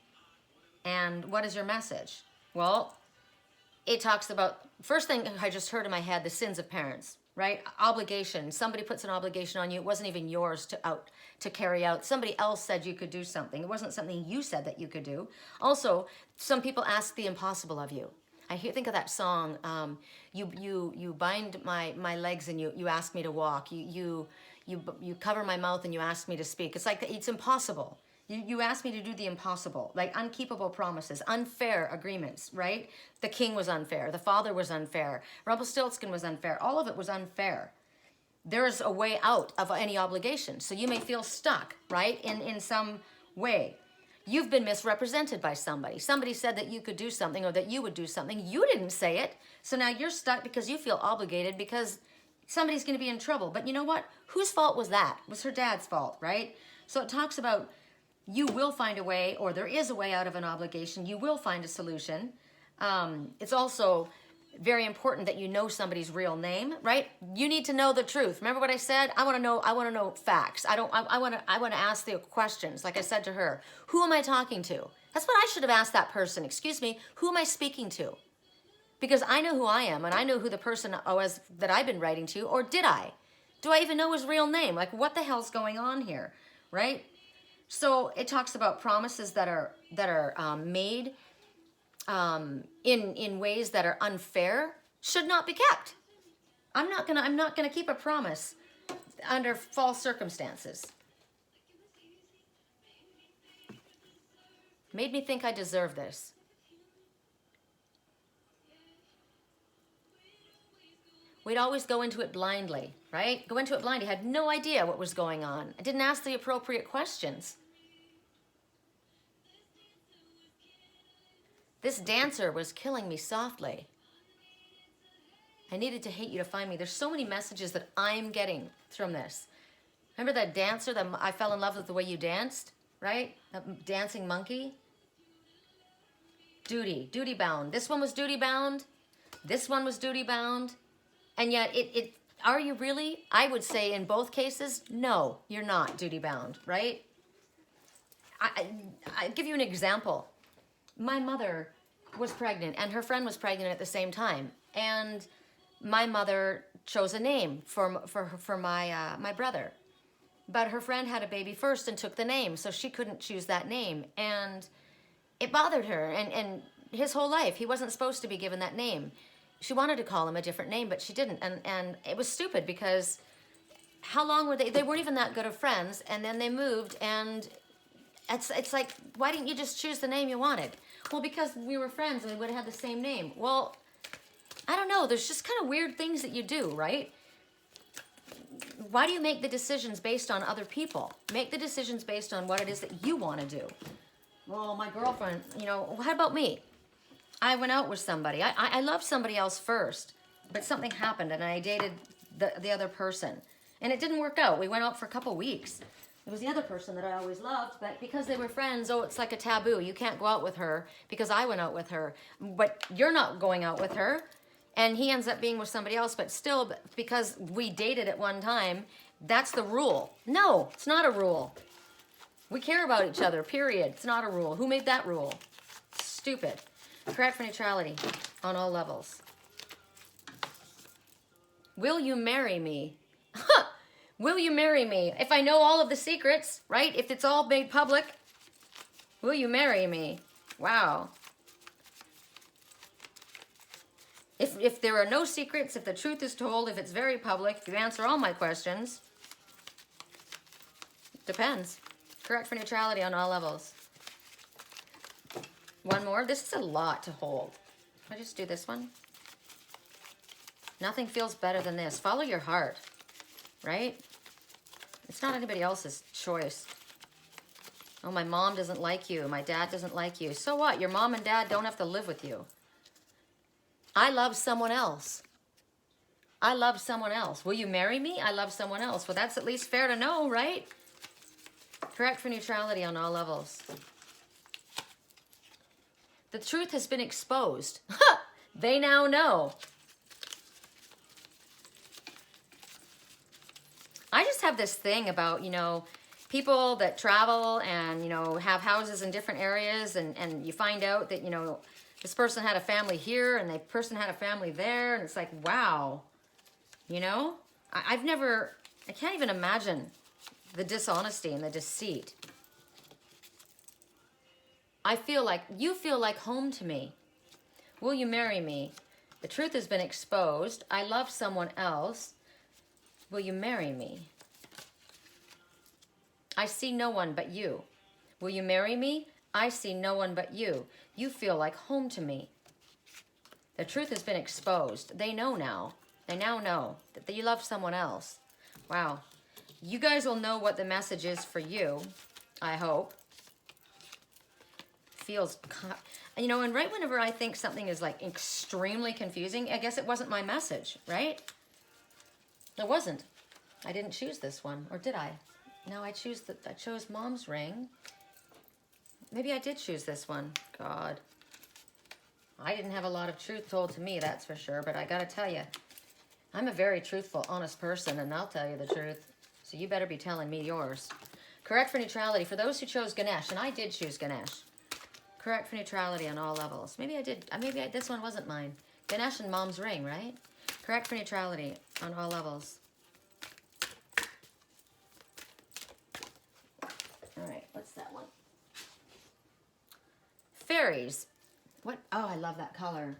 And what is your message? Well, it talks about, first thing I just heard in my head, the sins of parents. Right? Obligation. Somebody puts an obligation on you. It wasn't even yours to carry out. Somebody else said you could do something. It wasn't something you said that you could do. Also, some people ask the impossible of you. Think of that song. You bind my legs and you ask me to walk. You cover my mouth and you ask me to speak. It's like it's impossible. You asked me to do the impossible, like unkeepable promises, unfair agreements, right? The king was unfair. The father was unfair. Rumpelstiltskin was unfair. All of it was unfair. There is a way out of any obligation. So you may feel stuck, right, in some way. You've been misrepresented by somebody. Somebody said that you could do something or that you would do something. You didn't say it. So now you're stuck because you feel obligated because somebody's going to be in trouble. But you know what? Whose fault was that? It was her dad's fault, right? So it talks about you will find a way, or there is a way out of an obligation. You will find a solution. It's also very important that you know somebody's real name, right? You need to know the truth. Remember what I said? I want to know facts. I want to ask the questions. Like I said to her, who am I talking to? That's what I should have asked that person. Excuse me, who am I speaking to? Because I know who I am, and I know who the person was that I've been writing to, or did I? Do I even know his real name? Like, what the hell's going on here, right? So it talks about promises that are made in ways that are unfair should not be kept. I'm not gonna keep a promise under false circumstances. Made me think I deserve this. We'd always go into it blindly, right? Go into it blindly. I had no idea what was going on. I didn't ask the appropriate questions. This dancer was killing me softly. I needed to hate you to find me. There's so many messages that I'm getting from this. Remember that dancer that I fell in love with the way you danced, right? That dancing monkey. Duty bound. This one was duty bound. This one was duty bound. And yet, are you really? I would say in both cases, no, you're not duty bound, right? I give you an example. My mother was pregnant, and her friend was pregnant at the same time. And my mother chose a name for my brother. but her friend had a baby first and took the name, so she couldn't choose that name. And it bothered her. And his whole life, he wasn't supposed to be given that name. She wanted to call him a different name, but she didn't. And it was stupid because how long were they? They weren't even that good of friends. And then they moved, and it's like, why didn't you just choose the name you wanted? Well, because we were friends and we would have had the same name. Well, I don't know. There's just kind of weird things that you do, right? Why do you make the decisions based on other people? Make the decisions based on what it is that you want to do. Well, my girlfriend, you know, how about me? I went out with somebody. I loved somebody else first, but something happened and I dated the other person. And it didn't work out. We went out for a couple weeks. It was the other person that I always loved, but because they were friends, oh, it's like a taboo. You can't go out with her because I went out with her. But you're not going out with her. And he ends up being with somebody else, but still, because we dated at one time, that's the rule. No, it's not a rule. We care about each other, period. It's not a rule. Who made that rule? Stupid. Correct for neutrality on all levels. Will you marry me? Will you marry me? If I know all of the secrets, right? If it's all made public, will you marry me? Wow. If there are no secrets, if the truth is told, if it's very public, if you answer all my questions, depends. Correct for neutrality on all levels. One more. This is a lot to hold. Can I just do this one? Nothing feels better than this. Follow your heart, right? It's not anybody else's choice. Oh, my mom doesn't like you. My dad doesn't like you. So what? Your mom and dad don't have to live with you. I love someone else. I love someone else. Will you marry me? I love someone else. Well, that's at least fair to know, right? Correct for neutrality on all levels. The truth has been exposed. They now know. I just have this thing about, you know, people that travel and, you know, have houses in different areas and you find out that, you know, this person had a family here and that person had a family there. And it's like, wow, you know, I can't even imagine the dishonesty and the deceit. You feel like home to me. Will you marry me? The truth has been exposed. I love someone else. Will you marry me? I see no one but you. Will you marry me? I see no one but you. You feel like home to me. The truth has been exposed. They know now. They now know that you love someone else. Wow. You guys will know what the message is for you, I hope. Feels, you know, and right whenever I think something is like extremely confusing, I guess it wasn't my message, right? It wasn't. I didn't choose this one, or did I? No, I chose Mom's ring. Maybe I did choose this one. God. I didn't have a lot of truth told to me, that's for sure. But I got to tell you, I'm a very truthful, honest person, and I'll tell you the truth. So you better be telling me yours. Correct for neutrality. For those who chose Ganesh, and I did choose Ganesh. Correct for neutrality on all levels. Maybe I did. This one wasn't mine. Ganesh and Mom's ring, right? Correct for neutrality on all levels. All right, what's that one? Fairies. What? Oh, I love that color.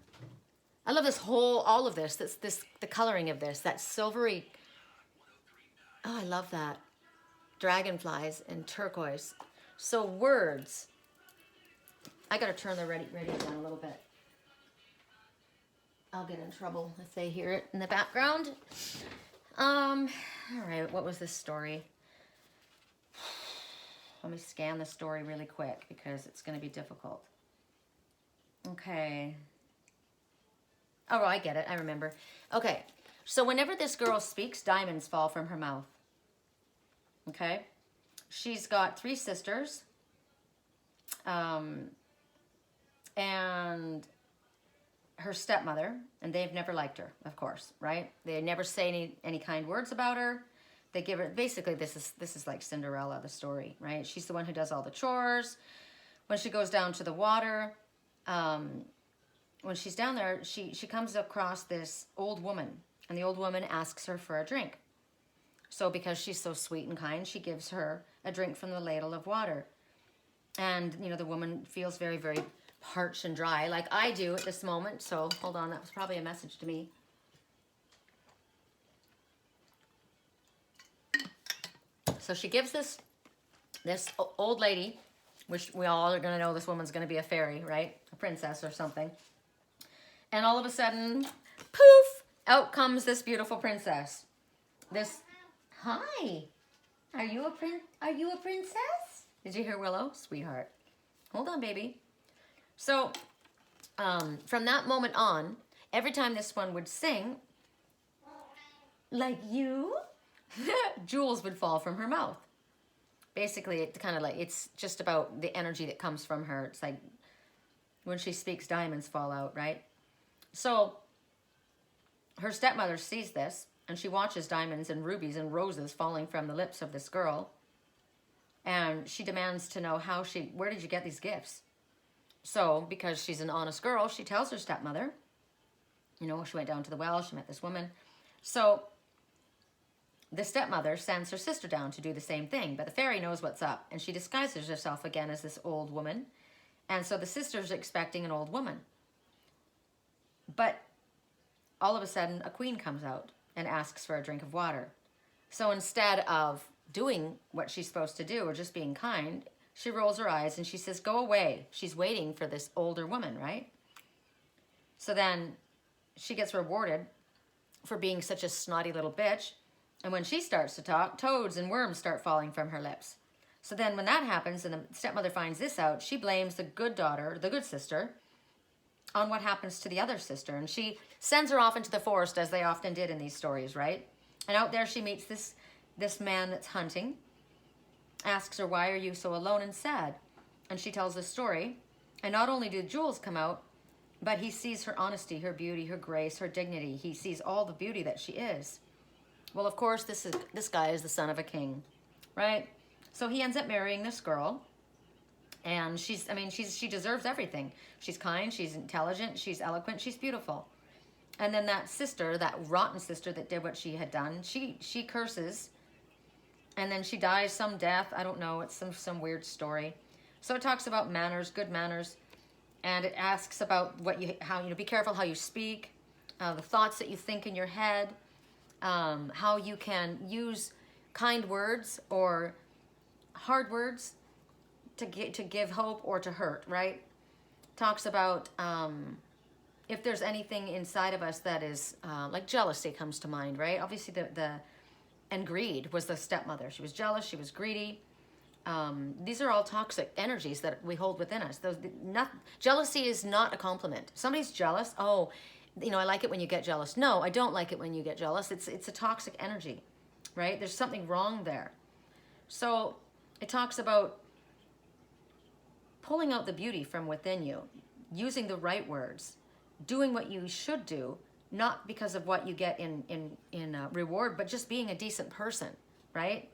I love all of this. The coloring of this, that silvery. Oh, I love that. Dragonflies and turquoise. So words. I got to turn the radio down a little bit. I'll get in trouble if they hear it in the background. All right, what was this story? Let me scan the story really quick because it's going to be difficult. Okay. Oh, I get it. I remember. Okay. So whenever this girl speaks, diamonds fall from her mouth. Okay. She's got 3 sisters. And her stepmother, and they've never liked her, of course, right? They never say any kind words about her. They give her, basically this is like Cinderella, the story, right? She's the one who does all the chores. When she goes down to the water, when she's down there, she comes across this old woman, and the old woman asks her for a drink. So because she's so sweet and kind, she gives her a drink from the ladle of water. And, you know, the woman feels very, very parched and dry, like I do at this moment. So hold on, that was probably a message to me. So she gives this old lady, which we all are going to know this woman's going to be a fairy, right? A princess or something. And all of a sudden, poof, out comes this beautiful princess. Hi, are you a princess? Did you hear Willow? Sweetheart. Hold on, baby. So, from that moment on, every time this one would sing, like you, jewels would fall from her mouth. Basically, it kind of like, it's just about the energy that comes from her. It's like when she speaks, diamonds fall out, right? So her stepmother sees this, and she watches diamonds and rubies and roses falling from the lips of this girl. And she demands to know where did you get these gifts? So, because she's an honest girl, she tells her stepmother, you know, she went down to the well, she met this woman. So the stepmother sends her sister down to do the same thing, but the fairy knows what's up, and she disguises herself again as this old woman. And so the sister's expecting an old woman. But all of a sudden, a queen comes out and asks for a drink of water. So instead of doing what she's supposed to do or just being kind, she rolls her eyes and she says, go away. She's waiting for this older woman, right? So then she gets rewarded for being such a snotty little bitch. And when she starts to talk, toads and worms start falling from her lips. So then when that happens and the stepmother finds this out, she blames the good daughter, the good sister, on what happens to the other sister. And she sends her off into the forest, as they often did in these stories, right? And out there she meets this man that's hunting, asks her, why are you so alone and sad? And she tells the story. And not only do jewels come out, but he sees her honesty, her beauty, her grace, her dignity. He sees all the beauty that she is. Well, of course, this guy is the son of a king, right? So he ends up marrying this girl. And she deserves everything. She's kind, she's intelligent, she's eloquent, she's beautiful. And then that sister, that rotten sister that did what she had done, she curses. And then she dies some death. I don't know. It's some weird story. So it talks about manners, good manners. And it asks about be careful how you speak, the thoughts that you think in your head, how you can use kind words or hard words to give hope or to hurt, right? Talks about if there's anything inside of us that is like jealousy comes to mind, right? Obviously and greed was the stepmother. She was jealous, she was greedy. These are all toxic energies that we hold within us. Jealousy is not a compliment. Somebody's jealous, oh, you know, I like it when you get jealous. No, I don't like it when you get jealous. It's a toxic energy, right? There's something wrong there. So it talks about pulling out the beauty from within you, using the right words, doing what you should do, not because of what you get in reward, but just being a decent person, right?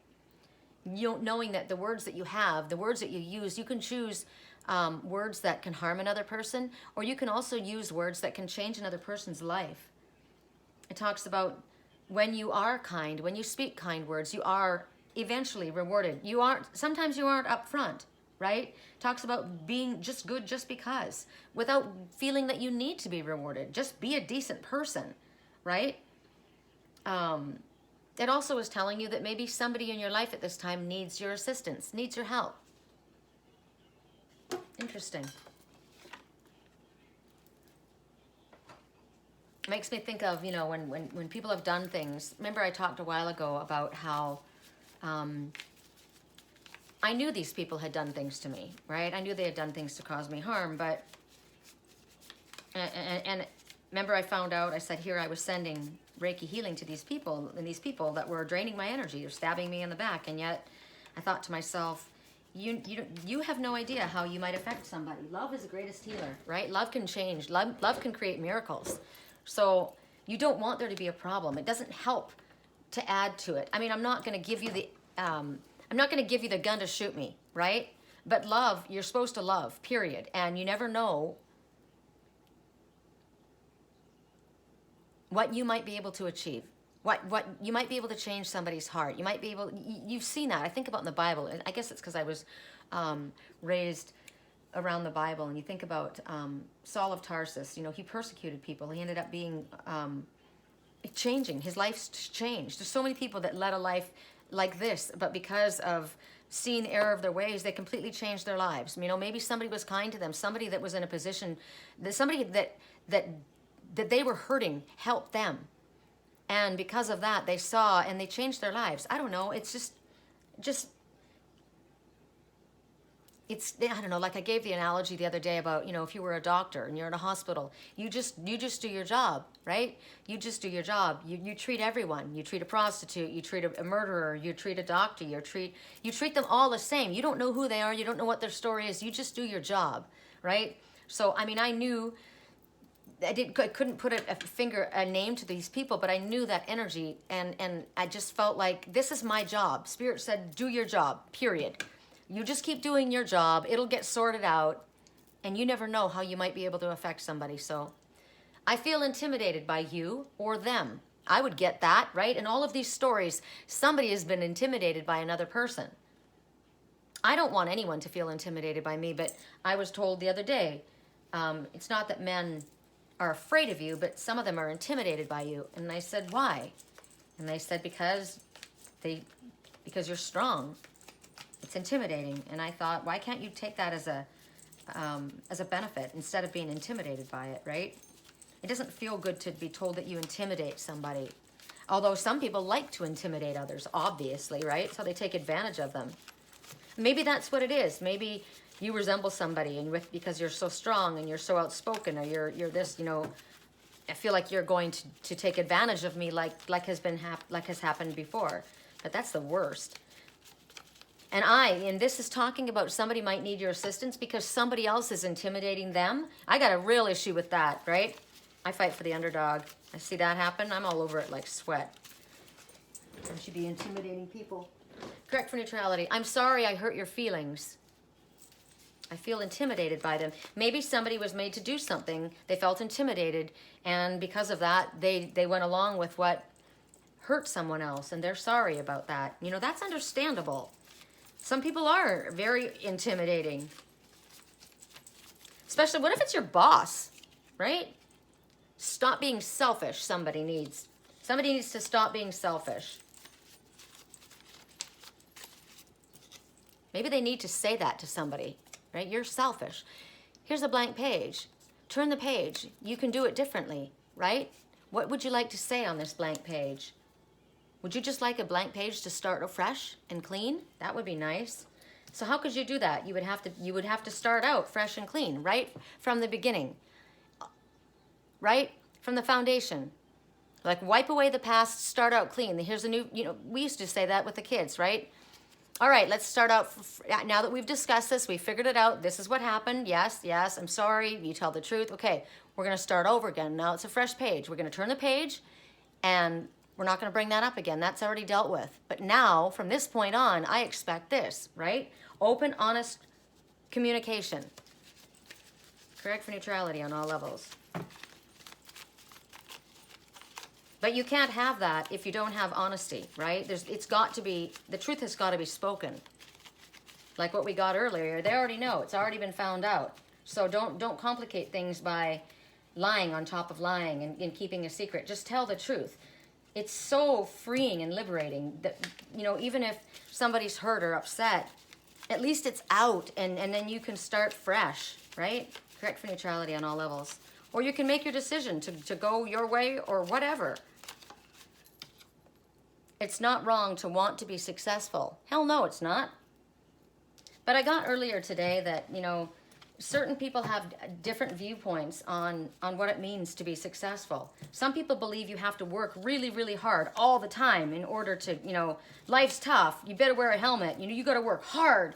Knowing that the words that you have, the words that you use, you can choose words that can harm another person, or you can also use words that can change another person's life. It talks about when you are kind, when you speak kind words, you are eventually rewarded. Sometimes you aren't upfront, right? Talks about being just good just because, without feeling that you need to be rewarded. Just be a decent person, right? It also is telling you that maybe somebody in your life at this time needs your assistance, needs your help. Interesting. Makes me think of, you know, when people have done things. Remember I talked a while ago about how I knew these people had done things to me, right? I knew they had done things to cause me harm, but, and remember I found out, I said, here I was sending Reiki healing to these people, and these people that were draining my energy, or stabbing me in the back, and yet I thought to myself, you have no idea how you might affect somebody. Love is the greatest healer, right? Love can change. Love can create miracles. So you don't want there to be a problem. It doesn't help to add to it. I mean, I'm not going to give you the gun to shoot me, right? But love, you're supposed to love, period. And you never know what you might be able to achieve. What you might be able to change somebody's heart. You might be able, you've seen that. I think about in the Bible, and I guess it's because I was raised around the Bible, and you think about Saul of Tarsus. You know, he persecuted people. He ended up being changing. His life's changed. There's so many people that led a life like this, but because of seeing the error of their ways, they completely changed their lives. You know, maybe somebody was kind to them, somebody that was in a position, that somebody that they were hurting helped them, and because of that, they saw and they changed their lives. I don't know. It's just. It's, I don't know, like I gave the analogy the other day about, you know, if you were a doctor and you're in a hospital, you just do your job, right? You just do your job. You treat everyone. You treat a prostitute, you treat a murderer, you treat a doctor, you treat them all the same. You don't know who they are, you don't know what their story is, you just do your job, right? So, I mean, I knew, I couldn't put a name to these people, but I knew that energy, and I just felt like, this is my job. Spirit said, do your job, period. You just keep doing your job. It'll get sorted out. And you never know how you might be able to affect somebody. So I feel intimidated by you or them. I would get that, right? In all of these stories, somebody has been intimidated by another person. I don't want anyone to feel intimidated by me, but I was told the other day, it's not that men are afraid of you, but some of them are intimidated by you. And I said, why? And they said, because you're strong. It's intimidating. And I thought, why can't you take that as a benefit instead of being intimidated by it, right? It doesn't feel good to be told that you intimidate somebody. Although some people like to intimidate others, obviously, right? So they take advantage of them. Maybe that's what it is. Maybe you resemble somebody, and because you're so strong and you're so outspoken, or you're this, you know, I feel like you're going to take advantage of me like has happened before. But that's the worst. And this is talking about somebody might need your assistance because somebody else is intimidating them. I got a real issue with that, right? I fight for the underdog. I see that happen, I'm all over it like sweat. I should be intimidating people. Correct for neutrality. I'm sorry I hurt your feelings. I feel intimidated by them. Maybe somebody was made to do something. They felt intimidated, and because of that, they went along with what hurt someone else, and they're sorry about that. You know, that's understandable. Some people are very intimidating. Especially, what if it's your boss, right? Stop being selfish, somebody needs. Somebody needs to stop being selfish. Maybe they need to say that to somebody, right? You're selfish. Here's a blank page. Turn the page. You can do it differently, right? What would you like to say on this blank page? Would you just like a blank page to start afresh and clean? That would be nice. So how could you do that? You would have to start out fresh and clean, right from the beginning, right from the foundation. Like, wipe away the past, start out clean. Here's a new, you know, we used to say that with the kids, right? All right, let's start out. Now that we've discussed this, we figured it out. This is what happened. Yes, I'm sorry. You tell the truth. Okay, we're going to start over again. Now it's a fresh page. We're going to turn the page, and we're not going to bring that up again. That's already dealt with. But now, from this point on, I expect this, right? Open, honest communication. Correct for neutrality on all levels. But you can't have that if you don't have honesty, right? It's got to be, the truth has got to be spoken. Like what we got earlier, they already know. It's already been found out. So don't complicate things by lying on top of lying and keeping a secret. Just tell the truth. It's so freeing and liberating that, you know, even if somebody's hurt or upset, at least it's out, and then you can start fresh, right? Correct for neutrality on all levels. Or you can make your decision to go your way or whatever. It's not wrong to want to be successful. Hell no, it's not. But I got earlier today that, you know, certain people have different viewpoints on what it means to be successful. Some people believe you have to work really, really hard all the time in order to, you know, life's tough. You better wear a helmet. You know, you got to work hard.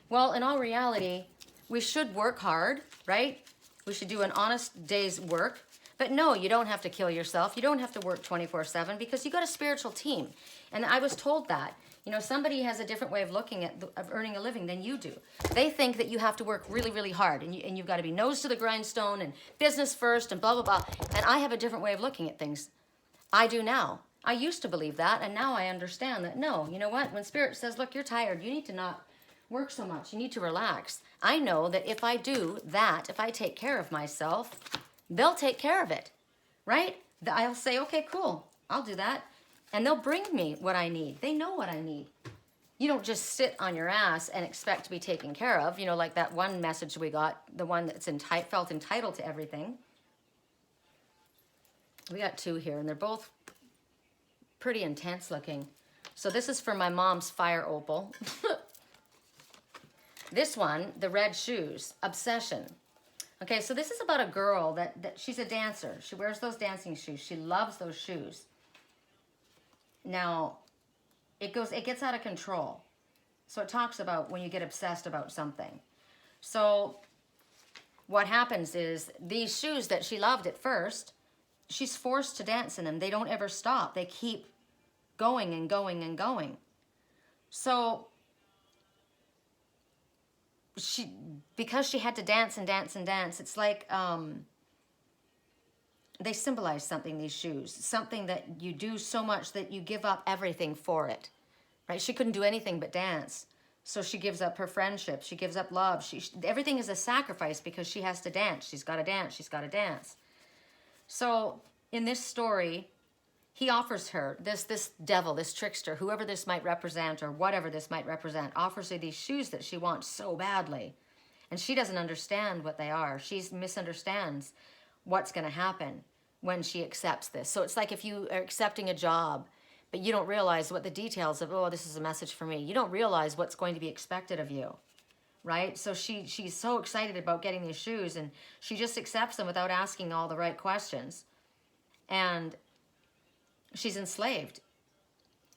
Well, in all reality, we should work hard, right? We should do an honest day's work. But no, you don't have to kill yourself. You don't have to work 24/7 because you got a spiritual team. And I was told that. You know, somebody has a different way of looking at of earning a living than you do. They think that you have to work really, really hard, and you've got to be nose to the grindstone and business first and blah, blah, blah. And I have a different way of looking at things. I do now. I used to believe that, and now I understand that no, you know what? When Spirit says, look, you're tired, you need to not work so much, you need to relax. I know that if I do that, if I take care of myself, they'll take care of it, right? I'll say, okay, cool, I'll do that. And they'll bring me what I need. They know what I need. You don't just sit on your ass and expect to be taken care of. You know, like that one message we got, the one that's felt entitled to everything. We got two here, and they're both pretty intense looking. So this is for my mom's fire opal. This one, the red shoes, obsession. Okay, so this is about a girl that she's a dancer. She wears those dancing shoes. She loves those shoes. Now, it gets out of control. So it talks about when you get obsessed about something. So what happens is these shoes that she loved at first, she's forced to dance in them. They don't ever stop. They keep going and going and going. So because she had to dance and dance and dance, it's like they symbolize something, these shoes, something that you do so much that you give up everything for it, right? She couldn't do anything but dance. So she gives up her friendship. She gives up love. Everything is a sacrifice because she has to dance. She's got to dance. She's got to dance. So in this story, he offers her, this devil, this trickster, whoever this might represent or whatever this might represent, offers her these shoes that she wants so badly. And she doesn't understand what they are. She misunderstands what's going to happen when she accepts this. So it's like if you are accepting a job, but you don't realize what the details of, oh, this is a message for me. You don't realize what's going to be expected of you, right? So she's so excited about getting these shoes, and she just accepts them without asking all the right questions. And she's enslaved.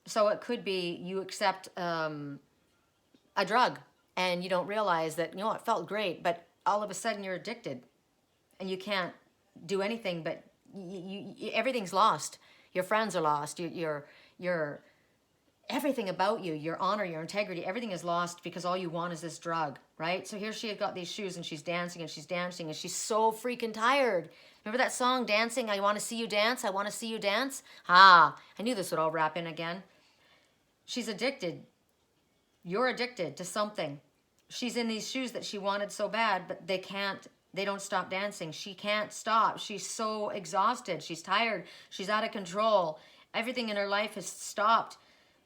So it could be you accept a drug, and you don't realize that, you know, it felt great, but all of a sudden you're addicted, and you can't do anything, but everything's lost. Your friends are lost. Your everything about you, your honor, your integrity, everything is lost because all you want is this drug, right? So here she had got these shoes, and she's dancing and she's dancing, and she's so freaking tired. Remember that song, Dancing? I want to see you dance. I want to see you dance. Ah, I knew this would all wrap in again. She's addicted. You're addicted to something. She's in these shoes that she wanted so bad, but they don't stop dancing. She can't stop. She's so exhausted. She's tired. She's out of control. Everything in her life has stopped.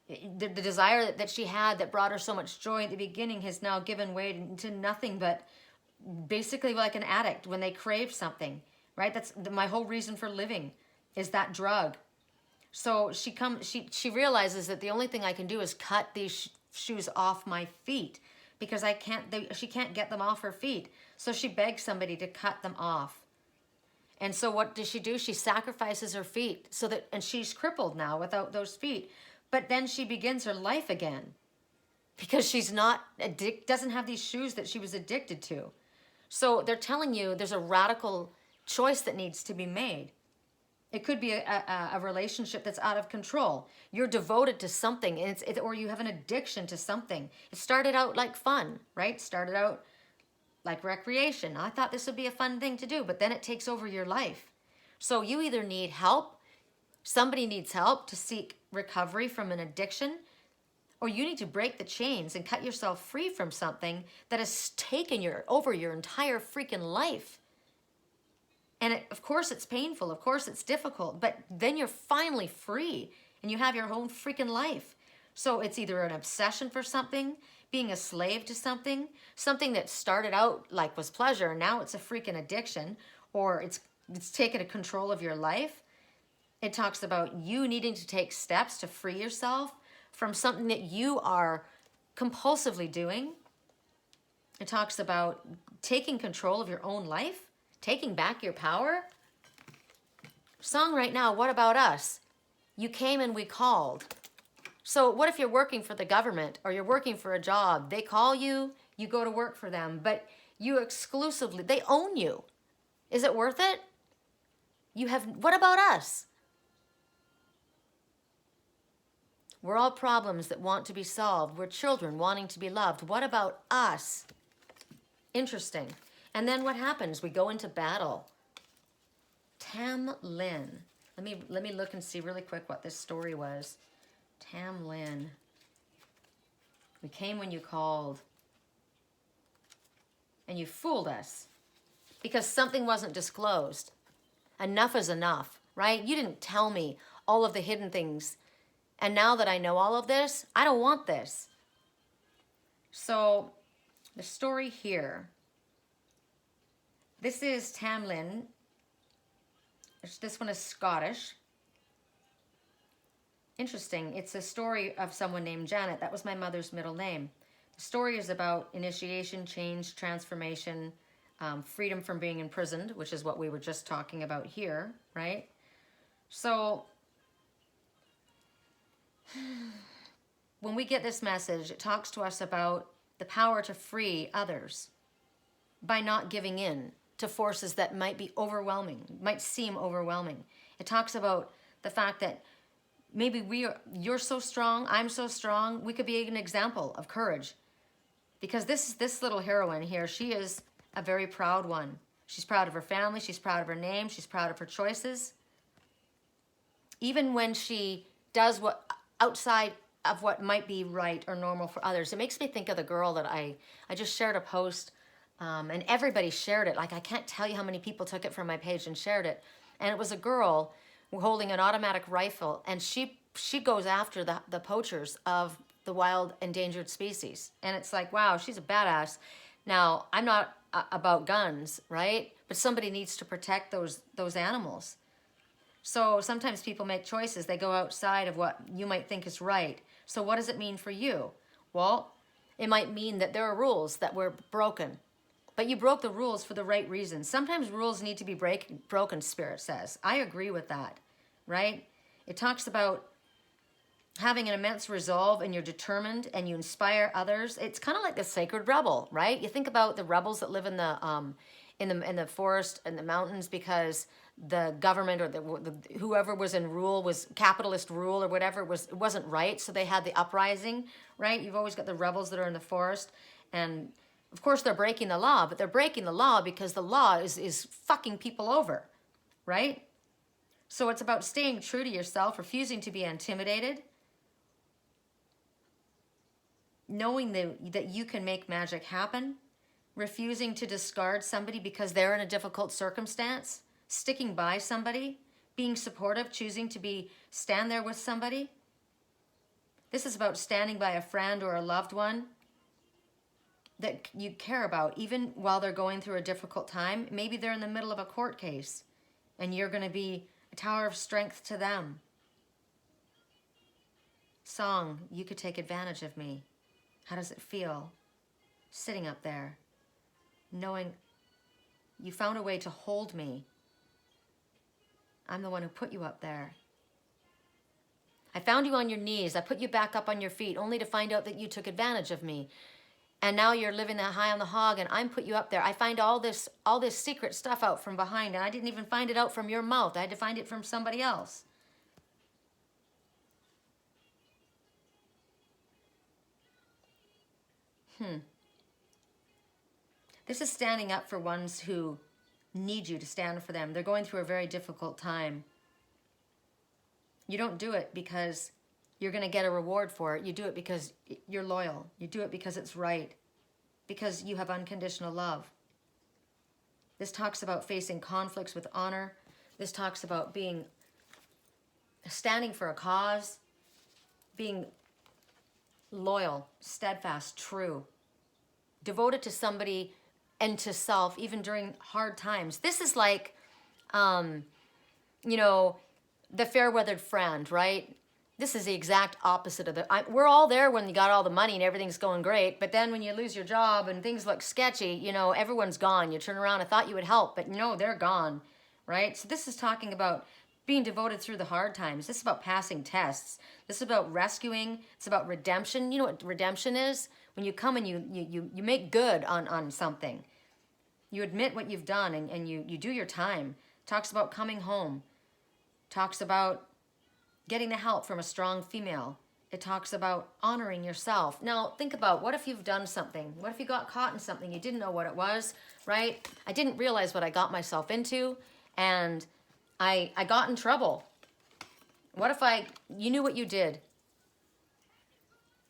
The desire that she had that brought her so much joy at the beginning has now given way to nothing but basically like an addict when they crave something, right? That's my whole reason for living is that drug. So she realizes that the only thing I can do is cut these shoes off my feet because she can't get them off her feet. So she begs somebody to cut them off. And so what does she do? She sacrifices her feet and she's crippled now without those feet. But then she begins her life again because she's doesn't have these shoes that she was addicted to. So they're telling you there's a radical choice that needs to be made. It could be a relationship that's out of control. You're devoted to something, or you have an addiction to something. It started out like fun, right? Started out like recreation. I thought this would be a fun thing to do, but then it takes over your life. So you either need help, somebody needs help to seek recovery from an addiction, or you need to break the chains and cut yourself free from something that has taken over your entire freaking life. And of course it's painful, of course it's difficult, but then you're finally free and you have your own freaking life. So it's either an obsession for something, being a slave to something that started out like was pleasure, and now it's a freaking addiction, or it's taken control of your life. It talks about you needing to take steps to free yourself from something that you are compulsively doing. It talks about taking control of your own life, taking back your power. Song right now, What About Us? You came and we called. So what if you're working for the government or you're working for a job? They call you, you go to work for them, but they own you. Is it worth it? What about us? We're all problems that want to be solved. We're children wanting to be loved. What about us? Interesting. And then what happens? We go into battle. Tam Lin. Let me look and see really quick what this story was. Tam Lin. We came when you called. And you fooled us. Because something wasn't disclosed. Enough is enough, right? You didn't tell me all of the hidden things. And now that I know all of this, I don't want this. So, the story here. This is Tam Lin. This one is Scottish. Interesting. It's a story of someone named Janet. That was my mother's middle name. The story is about initiation, change, transformation, freedom from being imprisoned, which is what we were just talking about here, right? So, when we get this message, it talks to us about the power to free others by not giving in to forces that might be overwhelming, might seem overwhelming. It talks about the fact that maybe you're so strong, I'm so strong, we could be an example of courage. Because this little heroine here, she is a very proud one. She's proud of her family, she's proud of her name, she's proud of her choices. Even when she does what outside of what might be right or normal for others. It makes me think of the girl that I just shared a post, and everybody shared it. Like, I can't tell you how many people took it from my page and shared it. And it was a girl holding an automatic rifle, and she goes after the poachers of the wild endangered species. And it's like, wow, she's a badass. Now, I'm not about guns, right? But somebody needs to protect those animals. So sometimes people make choices. They go outside of what you might think is right. So what does it mean for you? Well, it might mean that there are rules that were broken. But you broke the rules for the right reasons. Sometimes rules need to be broken, Spirit says. I agree with that, right? It talks about having an immense resolve, and you're determined and you inspire others. It's kind of like the sacred rebel, right? You think about the rebels that live in the forest and the mountains because the government or whoever was in rule was capitalist rule or whatever it wasn't right, so they had the uprising, right? You've always got the rebels that are in the forest, and of course they're breaking the law, but they're breaking the law because the law is fucking people over, right? So it's about staying true to yourself, refusing to be intimidated, knowing that you can make magic happen, refusing to discard somebody because they're in a difficult circumstance, sticking by somebody, being supportive, choosing to stand there with somebody. This is about standing by a friend or a loved one that you care about, even while they're going through a difficult time. Maybe they're in the middle of a court case, and you're going to be a tower of strength to them. Song, you could take advantage of me. How does it feel? Sitting up there, knowing you found a way to hold me. I'm the one who put you up there. I found you on your knees. I put you back up on your feet only to find out that you took advantage of me. And now you're living that high on the hog, and I'm put you up there. I find all this secret stuff out from behind, and I didn't even find it out from your mouth. I had to find it from somebody else. This is standing up for ones who need you to stand for them. They're going through a very difficult time. You don't do it because you're going to get a reward for it. You do it because you're loyal. You do it because it's right. Because you have unconditional love. This talks about facing conflicts with honor. This talks about standing for a cause, being loyal, steadfast, true, devoted to somebody and to self, even during hard times. This is like, the fair-weathered friend, right? This is the exact opposite of we're all there when you got all the money and everything's going great, but then when you lose your job and things look sketchy, everyone's gone. You turn around, I thought you would help, but no, they're gone, right? So this is talking about being devoted through the hard times. This is about passing tests. This is about rescuing. It's about redemption. You know what redemption is? When you come and you make good on something. You admit what you've done and you do your time. Talks about coming home. Talks about getting the help from a strong female. It talks about honoring yourself. Now, think about, what if you've done something? What if you got caught in something? You didn't know what it was, right? I didn't realize what I got myself into, and I got in trouble. What if you knew what you did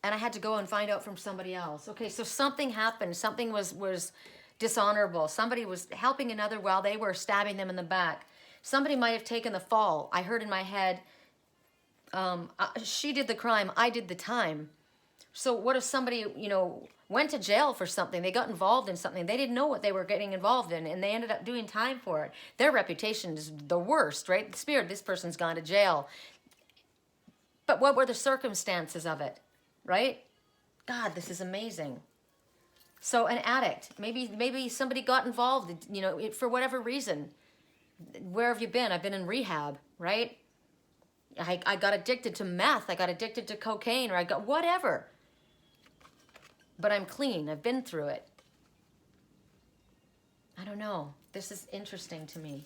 and I had to go and find out from somebody else? Okay, so something happened. Something was dishonorable. Somebody was helping another while they were stabbing them in the back. Somebody might have taken the fall. I heard in my head, she did the crime, I did the time. So what if somebody, went to jail for something? They got involved in something. They didn't know what they were getting involved in, and they ended up doing time for it. Their reputation is the worst, right? The spirit, this person's gone to jail. But what were the circumstances of it, right? God, this is amazing. So an addict, maybe somebody got involved, for whatever reason. Where have you been? I've been in rehab, right? I got addicted to meth. I got addicted to cocaine, or I got whatever. But I'm clean. I've been through it. I don't know. This is interesting to me.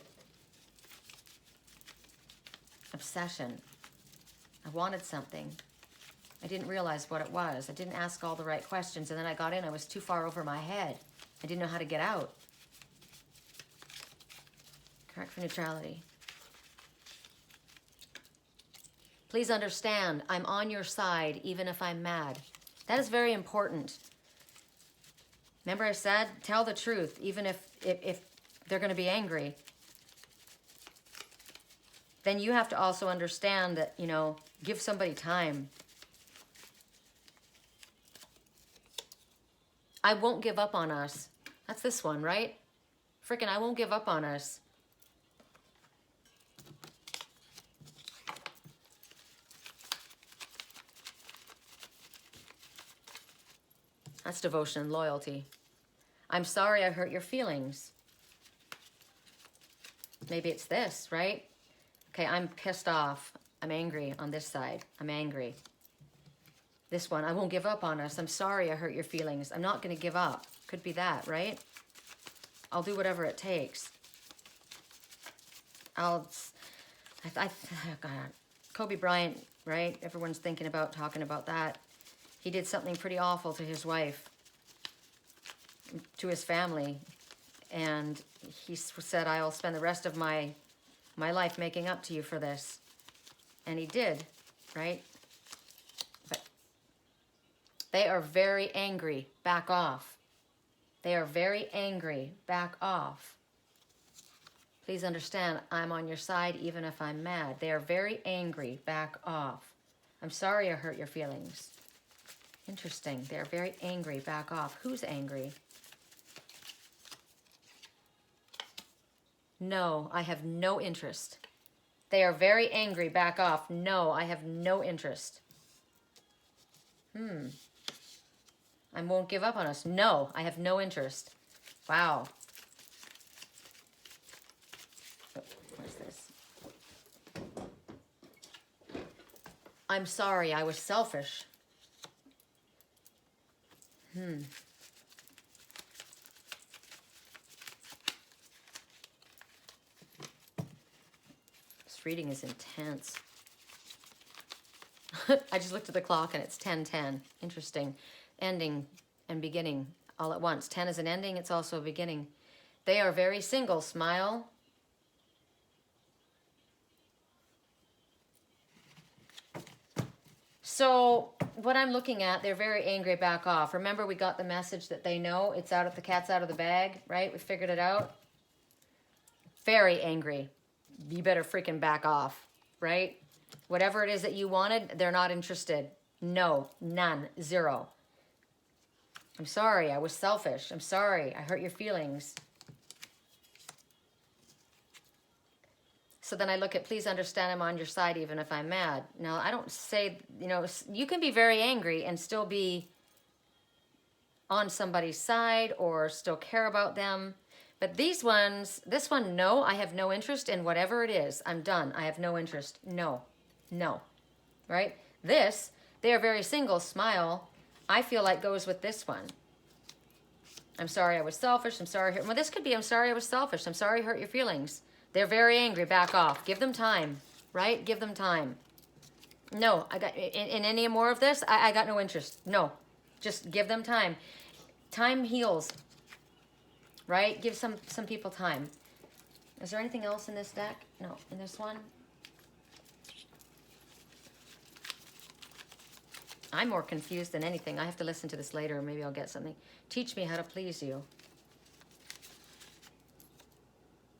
Obsession. I wanted something. I didn't realize what it was. I didn't ask all the right questions, and then I got in. I was too far over my head. I didn't know how to get out. Correct for neutrality. Please understand, I'm on your side even if I'm mad. That is very important. Remember I said, tell the truth even if they're going to be angry. Then you have to also understand that, give somebody time. I won't give up on us. That's this one, right? Frickin' I won't give up on us. That's devotion and loyalty. I'm sorry I hurt your feelings. Maybe it's this, right? Okay, I'm pissed off. I'm angry on this side. I'm angry. This one, I won't give up on us. I'm sorry I hurt your feelings. I'm not going to give up. Could be that, right? I'll do whatever it takes. God. Kobe Bryant, right? Everyone's talking about that. He did something pretty awful to his wife, to his family, and he said, I'll spend the rest of my life making up to you for this. And he did, right? But they are very angry. Back off. They are very angry. Back off. Please understand, I'm on your side even if I'm mad. They are very angry. Back off. I'm sorry I hurt your feelings. Interesting. They're very angry. Back off. Who's angry? No, I have no interest. They are very angry. Back off. No, I have no interest. I won't give up on us. No, I have no interest. Wow. Oh, what is this? I'm sorry, I was selfish. This reading is intense. I just looked at the clock and it's 10:10. Interesting. Ending and beginning all at once. 10 is an ending, it's also a beginning. They are very single. Smile. So what I'm looking at, they're very angry. Back off. Remember, we got the message that they know it's the cat's out of the bag, right? We figured it out. Very angry. You better freaking back off, right? Whatever it is that you wanted, they're not interested. No, none, zero. I'm sorry, I was selfish. I'm sorry, I hurt your feelings. So then I look at, please understand I'm on your side even if I'm mad. Now, I don't say, you can be very angry and still be on somebody's side or still care about them. But these ones, this one, no, I have no interest in whatever it is. I'm done. I have no interest. No, right? This, they are very single. Smile, I feel like goes with this one. I'm sorry I was selfish. I'm sorry. Well, this could be, I'm sorry I was selfish. I'm sorry I hurt your feelings. They're very angry. Back off. Give them time, right? Give them time. No, I got in any more of this. I got no interest. No, just give them time. Time heals, right? Give some people time. Is there anything else in this deck? No, in this one. I'm more confused than anything. I have to listen to this later. Maybe I'll get something. Teach me how to please you.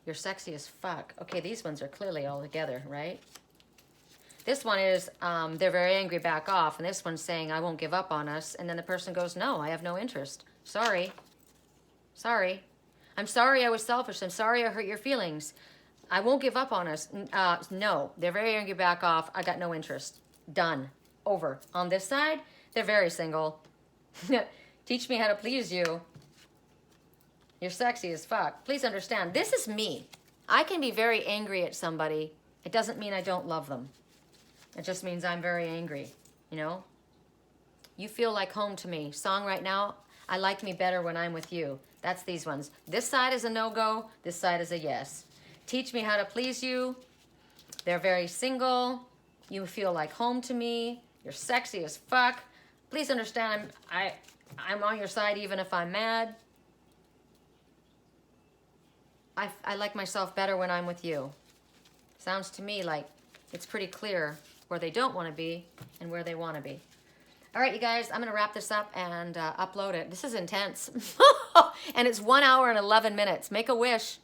You're sexy as fuck. Okay, these ones are clearly all together, right? This one is, they're very angry, back off. And this one's saying, I won't give up on us. And then the person goes, no, I have no interest. Sorry. Sorry. I'm sorry I was selfish. I'm sorry I hurt your feelings. I won't give up on us. No, they're very angry, back off. I got no interest. Done. Over. On this side, they're very single. Teach me how to please you. You're sexy as fuck. Please understand, this is me. I can be very angry at somebody. It doesn't mean I don't love them. It just means I'm very angry, you know? You feel like home to me. Song right now, I like me better when I'm with you. That's these ones. This side is a no-go. This side is a yes. Teach me how to please you. They're very single. You feel like home to me. You're sexy as fuck. Please understand, I'm on your side even if I'm mad. I like myself better when I'm with you. Sounds to me like it's pretty clear where they don't want to be and where they want to be. All right, you guys, I'm going to wrap this up and upload it. This is intense. And it's 1 hour and 11 minutes. Make a wish.